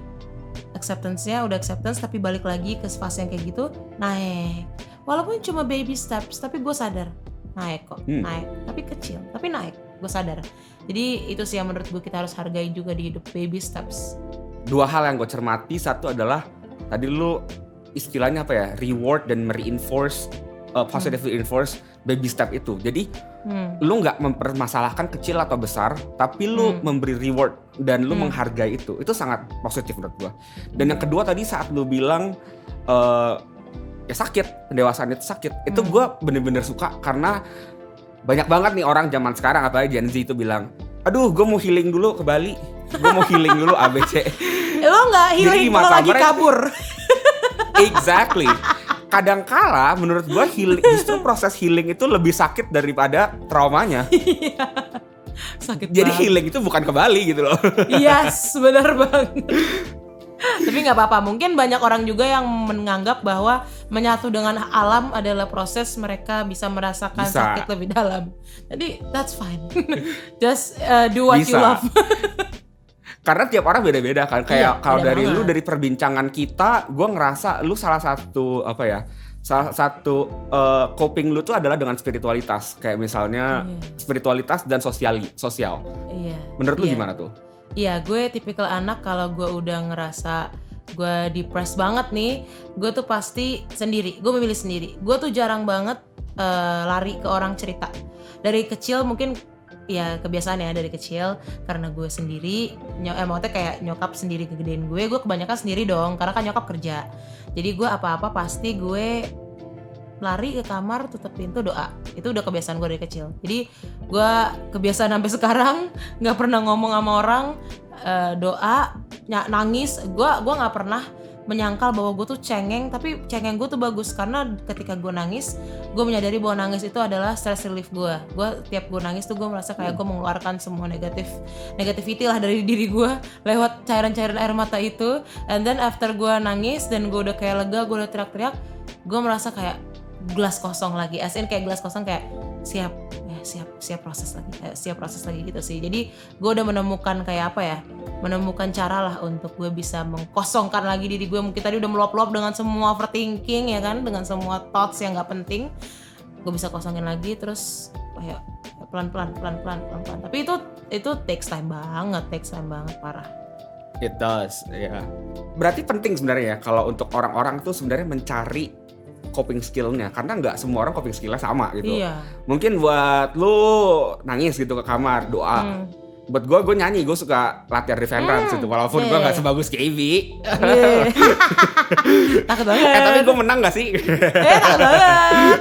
acceptance-nya udah acceptance tapi balik lagi ke fase yang kayak gitu, naik. Walaupun cuma baby steps, tapi gue sadar naik kok, naik. Tapi kecil, tapi naik. Gue sadar. Jadi itu sih yang menurut gue kita harus hargai juga di hidup, baby steps. 2 hal yang gue cermati, satu adalah tadi lu istilahnya apa ya, reward dan reinforce, positively reinforce baby step itu. Jadi lu nggak mempermasalahkan kecil atau besar, tapi lu memberi reward dan lu menghargai itu sangat positif menurut gua. Dan yang kedua tadi saat lu bilang ya sakit, pendewasaan itu sakit, itu gua bener-bener suka karena banyak banget nih orang zaman sekarang apalagi Gen Z itu bilang, aduh gue mau healing dulu ke Bali, gue mau healing dulu ABC. Lo nggak healing kalau lagi kabur. Exactly. Kadangkala menurut gue justru proses healing itu lebih sakit daripada traumanya. Sakit jadi banget. Healing itu bukan ke Bali gitu loh. Yes, benar banget. Tapi nggak apa-apa, mungkin banyak orang juga yang menganggap bahwa menyatu dengan alam adalah proses mereka bisa merasakan sakit lebih dalam. Jadi that's fine. Just do what you love. Karena tiap orang beda-beda kan. Kayak kalau dari lu, dari perbincangan kita, gue ngerasa lu salah satu coping lu tuh adalah dengan spiritualitas. Kayak misalnya spiritualitas dan sosial. Menurut lu gimana tuh? Iya, gue tipikal anak kalau gue udah ngerasa gue depressed banget nih, gue tuh pasti sendiri. Gue memilih sendiri. Gue tuh jarang banget lari ke orang cerita. Dari kecil mungkin ya kebiasaan ya dari kecil, karena gue sendiri, maksudnya kayak nyokap sendiri ngegedein gue kebanyakan sendiri dong, karena kan nyokap kerja. Jadi gue apa-apa pasti gue lari ke kamar, tutup pintu, doa. Itu udah kebiasaan gue dari kecil. Jadi gue kebiasaan sampai sekarang nggak pernah ngomong sama orang, doa, nangis. Gue nggak pernah menyangkal bahwa gue tuh cengeng, tapi cengeng gue tuh bagus karena ketika gue nangis, gue menyadari bahwa nangis itu adalah stress relief gue. Tiap gue nangis tuh gue merasa kayak gue mengeluarkan semua negativity lah dari diri gue lewat cairan-cairan air mata itu. And then after gue nangis dan gue udah kayak lega, gue udah teriak-teriak, gue merasa kayak gelas kosong lagi, as in kayak gelas kosong, kayak siap proses lagi gitu sih. Jadi gue udah menemukan kayak apa ya, menemukan cara lah untuk gue bisa mengkosongkan lagi diri gue. Mungkin tadi udah meluap-luap dengan semua overthinking ya kan, dengan semua thoughts yang nggak penting, gue bisa kosongin lagi terus kayak pelan-pelan. Tapi itu takes time banget parah. It does, ya. Berarti penting sebenarnya ya kalau untuk orang-orang tuh sebenarnya mencari coping skill-nya, karena nggak semua orang coping skill-nya sama gitu. Iya. Mungkin buat lu nangis gitu ke kamar, doa. Buat gue nyanyi, gue suka latihan remembrance gitu, walaupun gue nggak sebagus KB. Takut banget. Tapi gue menang nggak sih? Takut banget.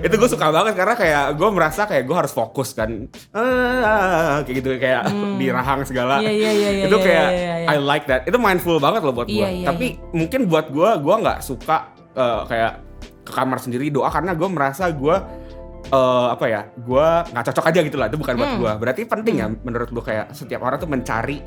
Itu gue suka banget karena kayak gue merasa kayak gue harus fokus kan, kayak gitu, kayak dirahang segala. Itu kayak I like that. Itu mindful banget loh buat gue. Tapi mungkin buat gue nggak suka kayak ke kamar sendiri doa, karena gue merasa gue gue nggak cocok aja gitu lah. Itu bukan buat gue. Berarti penting ya menurut gue kayak setiap orang tuh mencari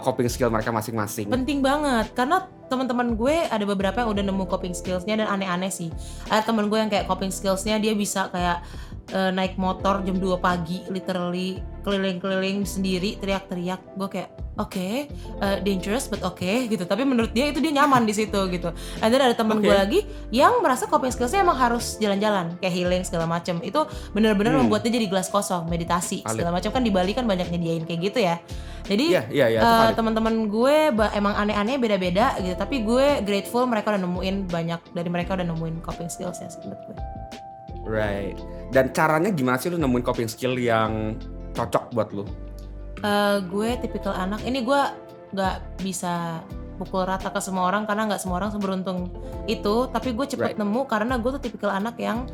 coping skill mereka masing-masing. Penting banget, karena teman-teman gue ada beberapa yang udah nemu coping skills-nya dan aneh-aneh sih. Ada teman gue yang kayak coping skills-nya dia bisa kayak naik motor jam 2 pagi literally keliling-keliling sendiri teriak-teriak. Gue kayak dangerous but gitu. Tapi menurut dia itu dia nyaman di situ gitu. And then ada teman gue lagi yang merasa coping skills-nya emang harus jalan-jalan, kayak healing segala macam. Itu benar-benar membuat dia jadi gelas kosong, meditasi segala macam. Kan di Bali kan banyak nyediain kayak gitu ya. Jadi teman-teman gue emang aneh-aneh beda-beda gitu. Tapi gue grateful mereka udah nemuin, banyak dari mereka udah nemuin coping skills-nya menurut gue. Right. Dan caranya gimana sih lu nemuin coping skill yang cocok buat lu? Gue tipikal anak, ini gue gak bisa pukul rata ke semua orang karena gak semua orang seberuntung itu. Tapi gue cepet nemu karena gue tuh tipikal anak yang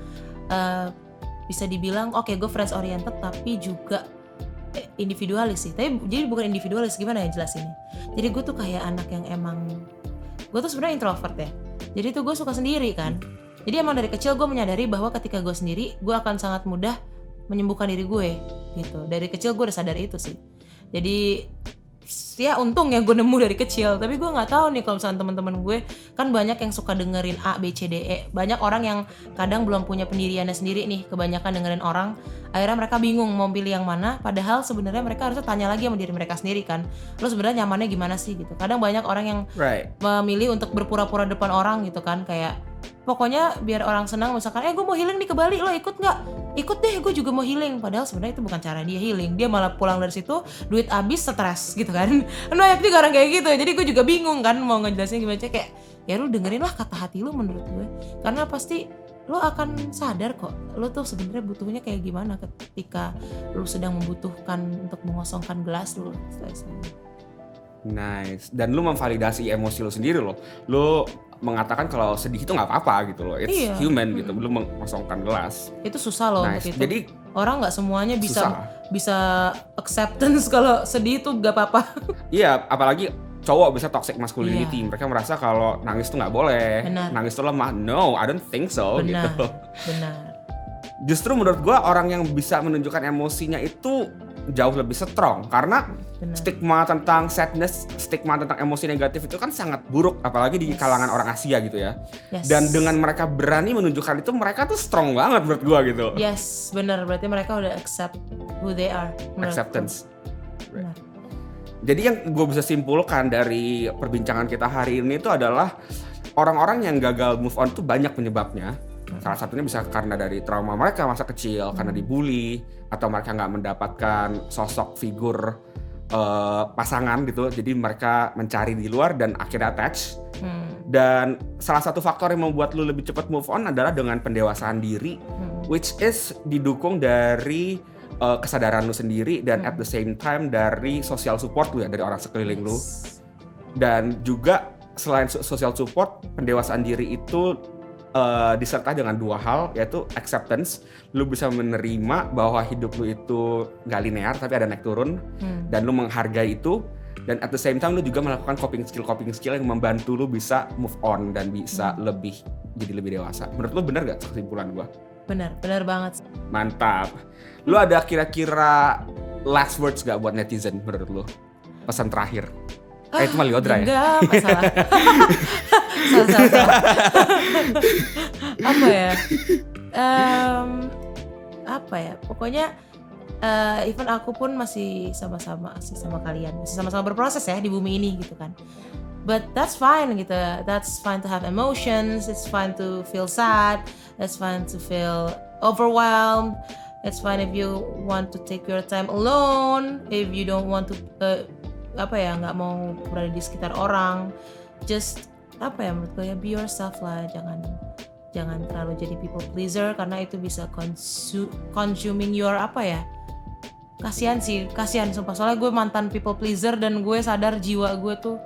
bisa dibilang gue friends oriented tapi juga individualis sih. Tapi jadi bukan individualis, gimana ya jelasinnya. Jadi gue tuh kayak anak yang emang, gue tuh sebenarnya introvert ya. Jadi tuh gue suka sendiri kan. Jadi emang dari kecil gue menyadari bahwa ketika gue sendiri, gue akan sangat mudah menyembuhkan diri gue gitu. Dari kecil gue udah sadar itu sih. Jadi ya untung ya gue nemu dari kecil. Tapi gue nggak tahu nih kalau misalnya teman-teman gue kan banyak yang suka dengerin A B C D E. Banyak orang yang kadang belum punya pendiriannya sendiri nih, kebanyakan dengerin orang. Akhirnya mereka bingung mau pilih yang mana, padahal sebenarnya mereka harusnya tanya lagi sama diri mereka sendiri kan. Lo sebenarnya nyamannya gimana sih gitu. Kadang banyak orang yang memilih untuk berpura-pura depan orang gitu kan, kayak pokoknya biar orang senang, misalkan gue mau healing nih ke Bali, lo ikut nggak? Ikut deh, gue juga mau healing. Padahal sebenarnya itu bukan cara dia healing, dia malah pulang dari situ duit habis, stres gitu kan. Banyak juga orang kayak gitu, jadi gue juga bingung kan mau ngejelasin gimana. Kayak ya lu dengerin lah kata hati lu menurut gue, karena pasti lo akan sadar kok lo tuh sebenarnya butuhnya kayak gimana ketika lo sedang membutuhkan untuk mengosongkan gelas lo. Nice. Dan lu memvalidasi emosi lu sendiri loh. Lu mengatakan kalau sedih itu nggak apa-apa gitu loh. It's human gitu. Lu mengosongkan gelas. Itu susah loh untuk itu. Jadi orang nggak semuanya bisa acceptance kalau sedih itu nggak apa-apa. Iya, apalagi cowok bisa toxic masculinity. Mereka merasa kalau nangis tuh nggak boleh. Benar. Nangis tuh lemah. No, I don't think so. Benar. Gitu. Benar. Justru menurut gua orang yang bisa menunjukkan emosinya itu jauh lebih strong karena stigma tentang sadness, stigma tentang emosi negatif itu kan sangat buruk, apalagi di kalangan orang Asia gitu ya. Dan dengan mereka berani menunjukkan itu, mereka tuh strong banget menurut gua gitu. Yes, benar. Berarti mereka udah accept who they are. Acceptance. Benar. Jadi yang gue bisa simpulkan dari perbincangan kita hari ini itu adalah orang-orang yang gagal move on tuh banyak penyebabnya. Salah satunya bisa karena dari trauma mereka masa kecil, karena dibully, atau mereka nggak mendapatkan sosok figur pasangan gitu, jadi mereka mencari di luar dan akhirnya attach. Dan salah satu faktor yang membuat lu lebih cepat move on adalah dengan pendewasaan diri, which is didukung dari kesadaran lu sendiri dan at the same time dari social support lu ya, dari orang sekeliling lu. Dan juga selain social support, pendewasaan diri itu disertai dengan dua hal, yaitu acceptance. Lu bisa menerima bahwa hidup lu itu gak linear tapi ada naik turun, dan lu menghargai itu. Dan at the same time lu juga melakukan coping skill yang membantu lu bisa move on dan bisa jadi lebih dewasa. Menurut lu benar gak kesimpulan gua? Benar banget. Mantap. Lu ada kira-kira last words gak buat netizen menurut lu? Pesan terakhir. Itu mah Liodra ya? Enggak, masalah. salah. Apa ya? Apa ya? Pokoknya even aku pun masih sama-sama kalian, masih sama-sama berproses ya di bumi ini gitu kan. But that's fine gitu. That's fine to have emotions. It's fine to feel sad. It's fine to feel overwhelmed. It's fine if you want to take your time alone. If you don't want to nggak mau berada di sekitar orang. Just menurut gue ya, be yourself lah. Jangan terlalu jadi people pleaser, karena itu bisa consuming your kasihan sumpah. Soalnya gue mantan people pleaser dan gue sadar jiwa gue tuh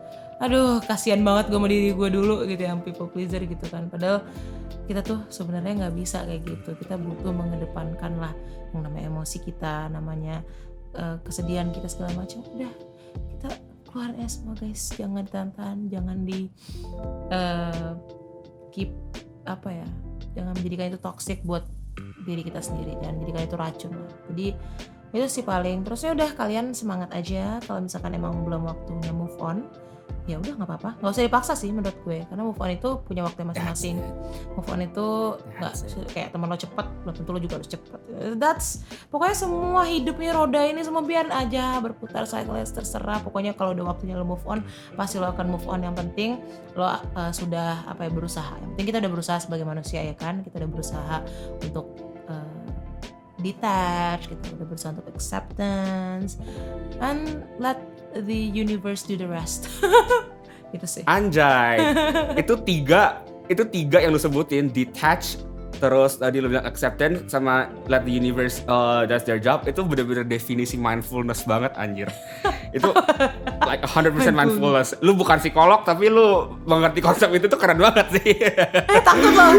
kasihan banget gue sama diri gue dulu gitu, yang people pleaser gitu kan. Padahal kita tuh sebenarnya nggak bisa kayak gitu. Kita butuh mengedepankan lah yang namanya emosi kita, namanya kesedihan kita segala macam. Udah, kita keluar semua guys, jangan ditahan, jangan di jangan menjadikan itu toxic buat diri kita sendiri, jangan menjadikan itu racun lah. Jadi itu sih paling. Terusnya udah, kalian semangat aja. Kalau misalkan emang belum waktunya move on, ya udah nggak apa-apa, nggak usah dipaksa sih menurut gue, karena move on itu punya waktu masing-masing. Move on itu nggak kayak teman lo cepet, belum tentu lo juga harus cepet. Pokoknya semua hidupnya roda ini semua biar aja berputar, cycles terserah. Pokoknya kalau udah waktunya lo move on, pasti lo akan move on. Yang penting lo sudah berusaha. Yang penting kita udah berusaha sebagai manusia ya kan, kita udah berusaha untuk detach, kita udah berusaha untuk acceptance, and let the universe do the rest. Gitu sih. Anjay. itu tiga yang lu sebutin, detach, terus tadi lu bilang acceptance, sama let the universe does their job. Itu bener-bener definisi mindfulness banget anjir. Itu like 100% mindfulness. Lu bukan psikolog tapi lu mengerti konsep itu tuh keren banget sih. Takut loh.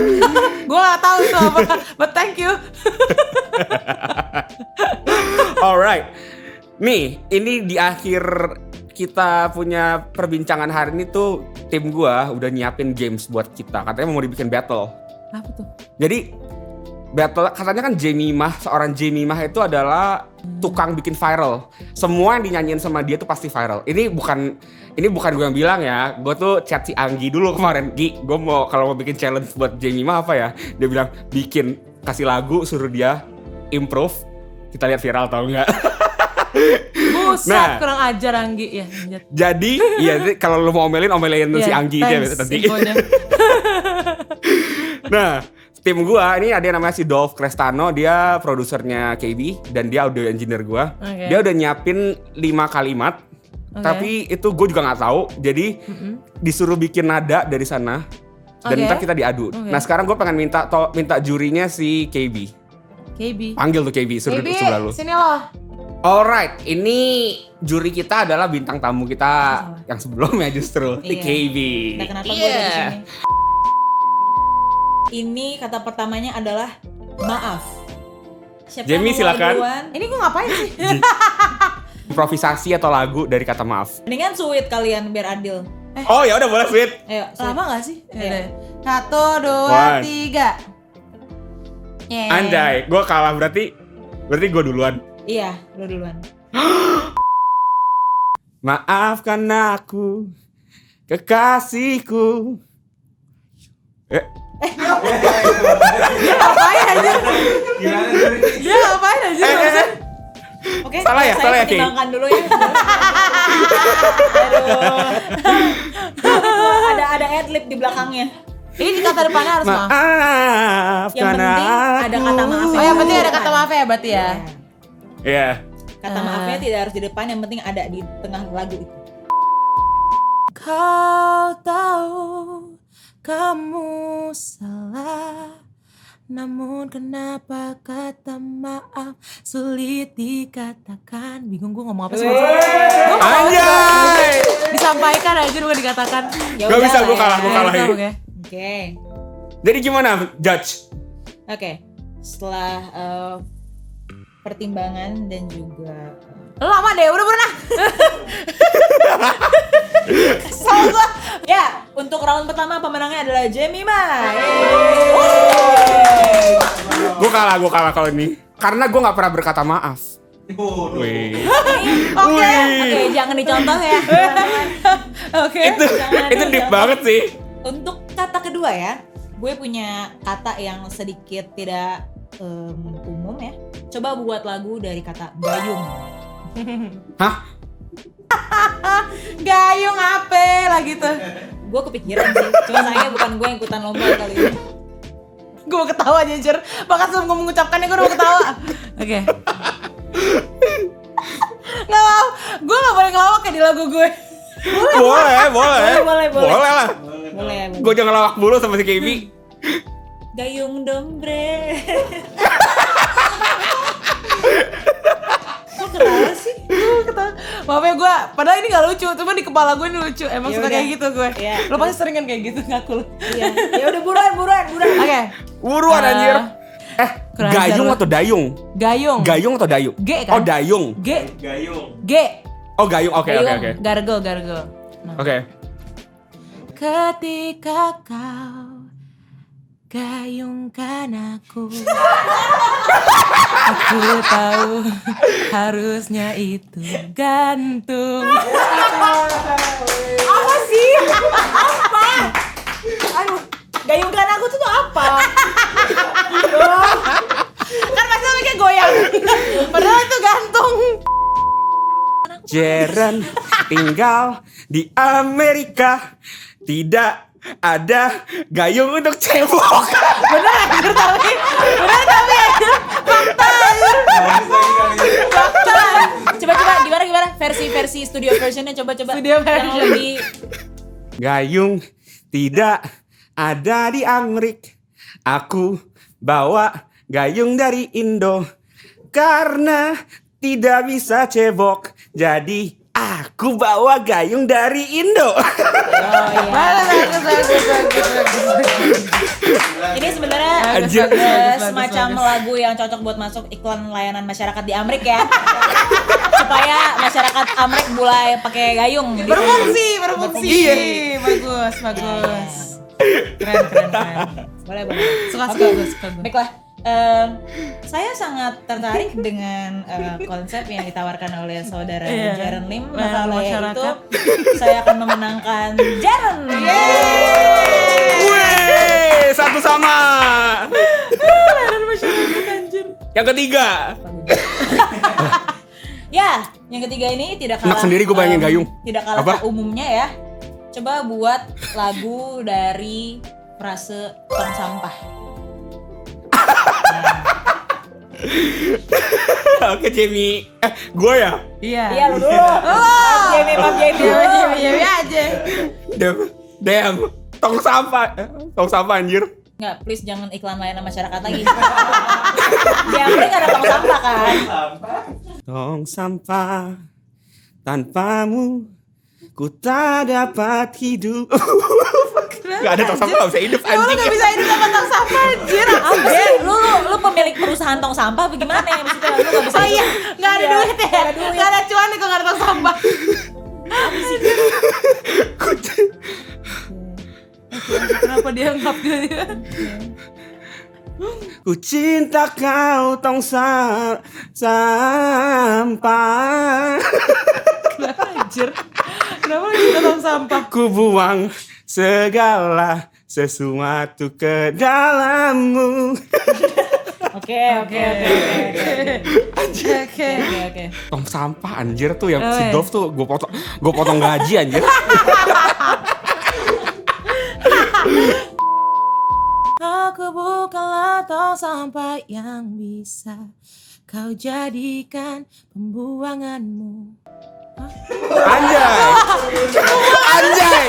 Gue gak tahu itu apa, but thank you. Alright. Nih, ini di akhir kita punya perbincangan hari ini tuh, tim gua udah nyiapin games buat kita. Katanya mau dibikin battle. Apa tuh? Jadi battle katanya kan Jemimah, seorang Jemimah itu adalah tukang bikin viral. Semua yang dinyanyiin sama dia tuh pasti viral. Ini bukan gue yang bilang ya. Gue tuh chat si Anggi dulu kemarin. Gi, gue kalau mau bikin challenge buat Jemimah apa ya? Dia bilang bikin kasih lagu suruh dia improve. Kita lihat viral tau nggak? Buset, kurang ajar Anggi ya. Jadi, kalau lu mau omelin si Anggi dia nanti. Nah, tim gua ini ada yang namanya si Dolph Crestano, dia produsernya KB dan dia audio engineer gua. Dia udah nyiapin 5 kalimat. Tapi itu gue juga nggak tahu. Jadi disuruh bikin nada dari sana dan ntar kita diadu. Nah, sekarang gue pengen minta jurinya si KB. Panggil tuh KB, suruh duduk sebelah lu. Sini loh. Alright, ini juri kita adalah bintang tamu kita yang sebelumnya justru, si KB. Nah, kenapa gue ada di sini? Ini kata pertamanya adalah maaf. Siapa Jamie silakan. Ini gue ngapain sih? Improvisasi atau lagu dari kata maaf. Mendingan sweet kalian biar adil. Oh ya udah boleh sweet. Ayo, Lama gak sih? Iya. 1, 2, 3. Anjay, gue kalah berarti gue duluan. Iya, lo duluan. Maafkan aku, kekasihku. Ngapain aja? Dia ngapain aja? Oke, Salah ya, saya pertimbangkan dulu ya. Aduh. Ada adlib di belakangnya. Ini kata depannya harus maaf. Yang Maafkan penting ada kata maaf. Oh ya, berarti ada kata maaf ya berarti ya. Iya. Kata maafnya tidak harus di depan, yang penting ada di tengah lagu itu. Kau tahu kamu salah, namun kenapa kata maaf sulit dikatakan? Bingung gue ngomong apa sih? Anjay. Disampaikan aja bukan dikatakan. Ya Gak udah bisa, gue lah kalah ya. ya. Oke. Jadi gimana, Judge? Oke. Setelah pertimbangan dan juga Lama deh, udah pernah. Kesel gue. ya, untuk round pertama pemenangnya adalah Jemimah. Gue kalah kalau ini. Karena gue gak pernah berkata maaf. Wih. Oke, jangan dicontoh ya. Oke. Itu deep banget sih. Untuk kata kedua ya, gue punya kata yang sedikit tidak umum ya. Coba buat lagu dari kata gayung. Hah? Gayung apa lagi tuh? Gue kepikiran sih, cuma sayangnya bukan gue yang ikutan lomba kali ini. Gue mau ketawa jujur. Bahkan sebelum gue mengucapkannya gue udah mau ketawa. Oke. Nggak mau. Gue nggak boleh ngelawak ya di lagu gue. Boleh. Boleh. Boleh lah. Boleh. Gue jangan lawak mulu sama si KB. Gayung dombre. Kok ketawa sih? Maaf ya gue, padahal ini gak lucu, cuma di kepala gue ini lucu. Emang Ya suka udah. kayak gitu gue. Ya. Lo pasti sering kan kayak gitu, ngaku lo. Iya. Ya udah buruan. Oke. Buruan anjir. kurang Gayung ajar atau dayung? Gayung. Gayung atau dayung? G kan? Oh, dayung. G. G. Oh, gayung. Oke. Gargle. Nah. Oke. Ketika kau gayungkan aku, aku tahu harusnya itu gantung. Apa sih? Apa? Aduh, gayungkan aku tuh apa? Kan pasti mikir goyang. Padahal itu gantung. Jaren tinggal di Amerika, tidak ada gayung untuk cebok. Bener tapi fakta. Coba gimana versi studio versionnya coba. Studio version. Yang lebih Gayung tidak ada di Amerika. Aku bawa gayung dari Indo karena tidak bisa cebok. Jadi aku bawa gayung dari Indo. ini sebenarnya Anjir. semacam lagu yang cocok buat masuk iklan layanan masyarakat di Amrik ya. Supaya masyarakat Amrik mulai pakai gayung. Berfungsi. Iya. Bagus. Keren. Boleh. Suka gue. Baiklah, Saya sangat tertarik dengan konsep yang ditawarkan oleh saudara Jaren Lim. Maka oleh itu saya akan memenangkan Jaren. Wih, satu sama. Yang ketiga. Ya, yang ketiga ini tidak kalah. Enak sendiri gue bayangin Gayung. Tidak kalah Apa? umumnya ya. Coba buat lagu dari frase tong sampah. Oke Jamie. Gue ya? Iya lu dulu. Pak Jamie aja. Damn. Tong sampah. Tong sampah anjir. Nggak, please jangan iklan layanan masyarakat lagi. Di Amerika ada tong sampah kan? Tong sampah. Tanpamu ku tak dapat hidup. Gak ada tong sampah, gak bisa hidup Lu anjing. gak bisa hidup sama tong sampah anjir. Apa sih? Lu pemilik perusahaan tong sampah bagaimana ya maksudnya? Lu nggak bisa. Oh iya, gak ada Iya, duit ya. nggak ada duit. Gak ada cuan nih kalau gak ada tong sampah. Kenapa dianggap gitu? Ku cinta kau tong sampah. Kenapa anjir? Kenapa kita tong sampah? Ku buang segala sesuatu ke dalammu. Oke. Tong sampah anjir tuh yang Oh, si iya. Dov tuh gue potong gaji anjir. Aku bukanlah tong sampah yang bisa kau jadikan pembuanganmu. Anjay. Anjay.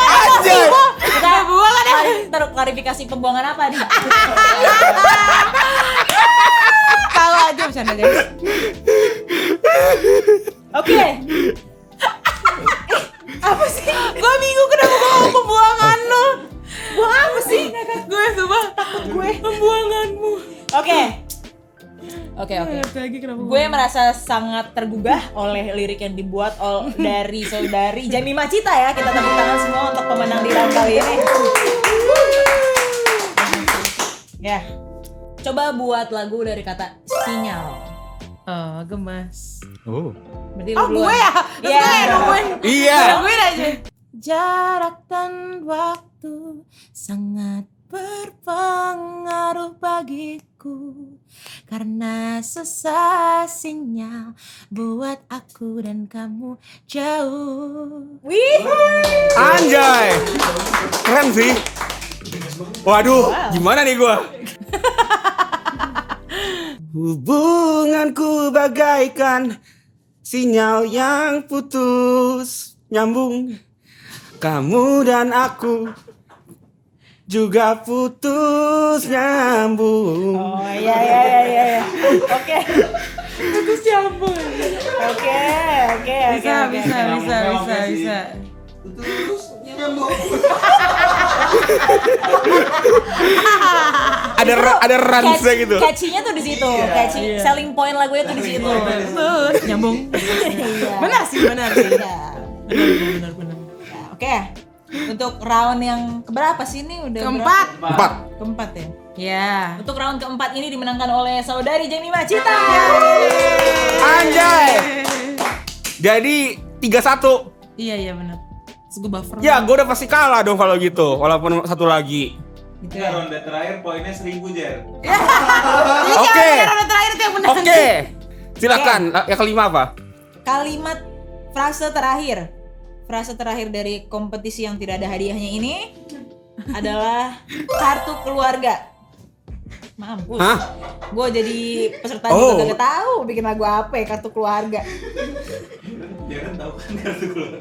Anjay. Kita buangan ya. Taruh klarifikasi pembuangan apa nih? Tahu aja bercanda guys. Oke. Apa sih? Gue bingung kenapa gue ngomong pembuangan lu. Buang apa sih? Gue coba gue pembuanganmu. Oke. Lagi kenapa? Gue merasa sangat tergugah oleh lirik yang dibuat dari saudari Jamie Cita ya. Kita tepuk tangan semua untuk pemenang di round kali ini. Ya. Coba buat lagu dari kata sinyal. Oh, gemas. Oh. Berarti Oh, lu duluan. gue ya? Terus Iya. gue yang nungguin. Iya. Nungguin aja. Jarak dan waktu sangat berpengaruh bagiku, karena susah sinyal buat aku dan kamu jauh. Wih. Anjay. Keren sih. Waduh, gimana nih gua? Hubunganku bagaikan sinyal yang putus nyambung. Kamu dan aku juga putus nyambung. Oh iya. Oke. Bagus nyambung. Oke. Bisa. Ada ransnya gitu. Catchy-nya tuh di situ. Catchy. Selling point lagunya tuh di situ. Terus nyambung. Iya. Benar sih. Iya. Benar. Oke. Untuk round yang keberapa sih ini udah Keempat. Empat. Keempat ya. Ya. Untuk round keempat ini dimenangkan oleh saudari Jamie Cita. Anjay. Jadi 3-1. Iya benar. Terus gue buffer. Ya, gue udah pasti kalah dong kalau gitu. Walaupun satu lagi. Gitu Nah, ya. ronde terakhir poinnya 1000 Jer. Oke. Yang terakhir itu yang menang. Oke. Silakan. Yang kelima apa? Kalimat frase terakhir. Frase terakhir dari kompetisi yang tidak ada hadiahnya ini adalah kartu keluarga. Mampus. Hah? Gue jadi peserta Oh. juga gak tahu bikin lagu apa ya, kartu keluarga. Jangan tahu kan kartu keluarga.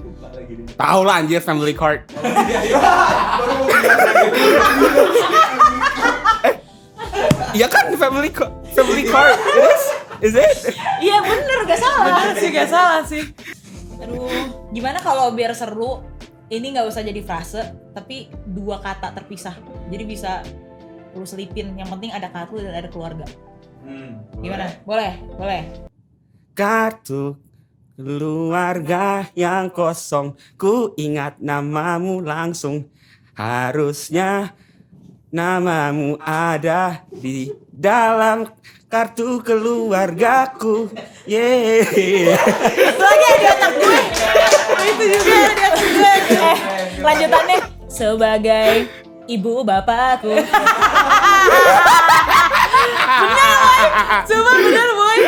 Lupa lagi deh. Tahu lah anjir, family card. Iya kan family card. Is it? Iya bener, gak salah. Gak salah sih. Aduh, gimana kalau biar seru, ini nggak usah jadi frase, tapi dua kata terpisah. Jadi bisa lu selipin, yang penting ada kartu dan ada keluarga. Gimana? Boleh? Kartu keluarga yang kosong, ku ingat namamu langsung. Harusnya namamu ada di dalam kartu keluargaku. Yeay. Itu lagi ada di otak gue. Itu juga ada di otak gue. Lanjutannya sebagai ibu bapakku. Coba bener boy.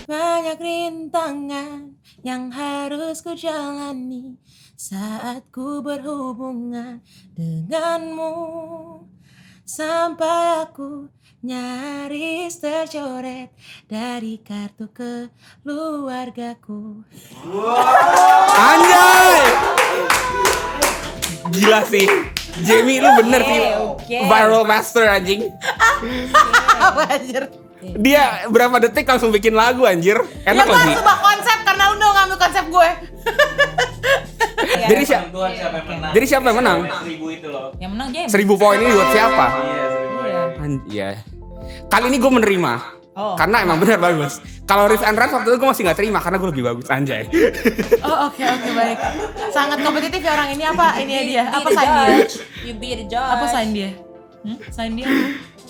Banyak rintangan yang harus ku jalani saat ku berhubungan denganmu, sampai aku nyaris tercoret dari kartu keluargaku. Anjay. Gila sih. Jamie lu bener sih. Oke. Viral master anjing. Apa anjir? Dia berapa detik langsung bikin lagu anjir. Ya Enak gue lagi. harus ubah konsep karena lu udah ngambil konsep gue. Jadi siapa? Penentuan siapa yang menang? Jadi siapa yang menang? 1000 itu loh. Yang menang James. 1000 poin ini buat siapa? Iya, 1000 poin. Iya. Iya. Kali ini gue menerima. Oh. Karena emang bener bagus. Kalau Riff and Rush waktu itu gue masih gak terima karena gue lebih bagus anjay. Oh oke baik. Sangat kompetitif ya orang ini. Apa ini dia? You Apa be the sign dia? judge. You be the judge. Apa sign dia? Sign dia?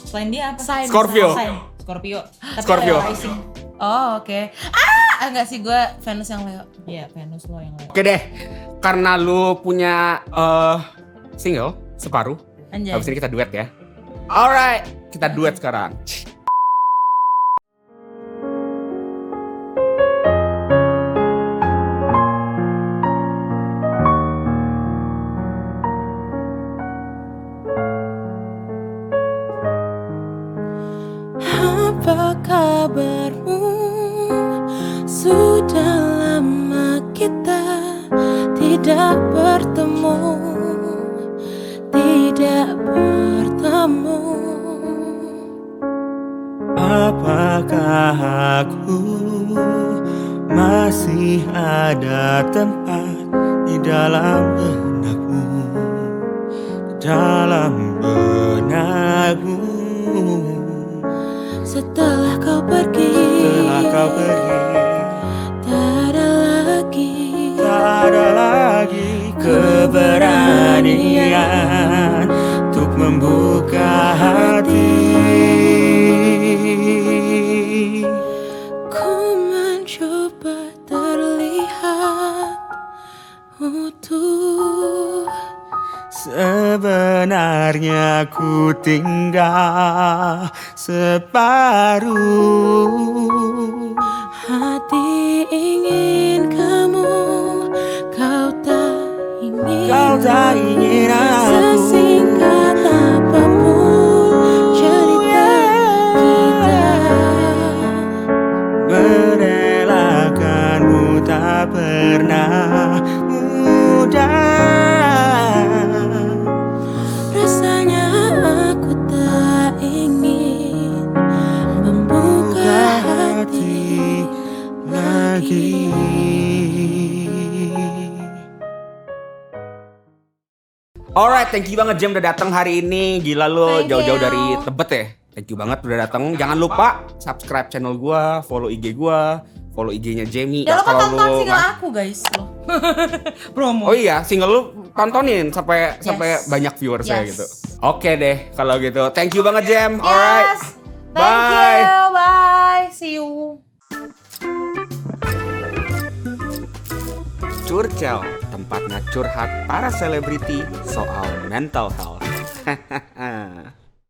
Selain dia apa? Sign. Scorpio. Sign. Scorpio. Tapi Scorpio. Leo rising. Oh oke. Enggak sih gue Venus yang Leo. Iya, Venus lo yang Leo. Oke deh. Karena lu punya single separuh. Anjay. Habis ini kita duet ya. Alright, kita duet sekarang. Apa kabarmu? Sudah lama kita tidak bertemu, tidak bertemu. Apakah aku masih ada tempat di dalam benakmu, di dalam benakmu? Setelah kau pergi, Setelah kau pergi, tak ada lagi keberanian untuk membuka hati. Ku mencoba terlihat utuh. Sebenarnya ku tinggal separuh. Hati ingin kamu, kau tak ingin. Kau tak ingin aku. Sesingkat apapun cerita kita, Merelakanmu tak pernah mudah. rasanya aku tak ingin membuka hati lagi. Alright, thank you banget Jam udah datang hari ini. Gila lu Thank jauh-jauh you. dari Tebet ya. Thank you banget udah datang. Jangan lupa subscribe channel gua, follow IG gua, follow IG-nya Jamie. Jangan lupa Kalau tonton lu single aku guys loh. Promo. Oh iya, single lu tontonin sampai Yes. banyak viewers saya Yes. gitu. Oke deh, kalau gitu. Thank you banget Jam. Alright. Yes. Thank you. Bye. See you. Curcel, tempatnya curhat para selebriti soal mental health.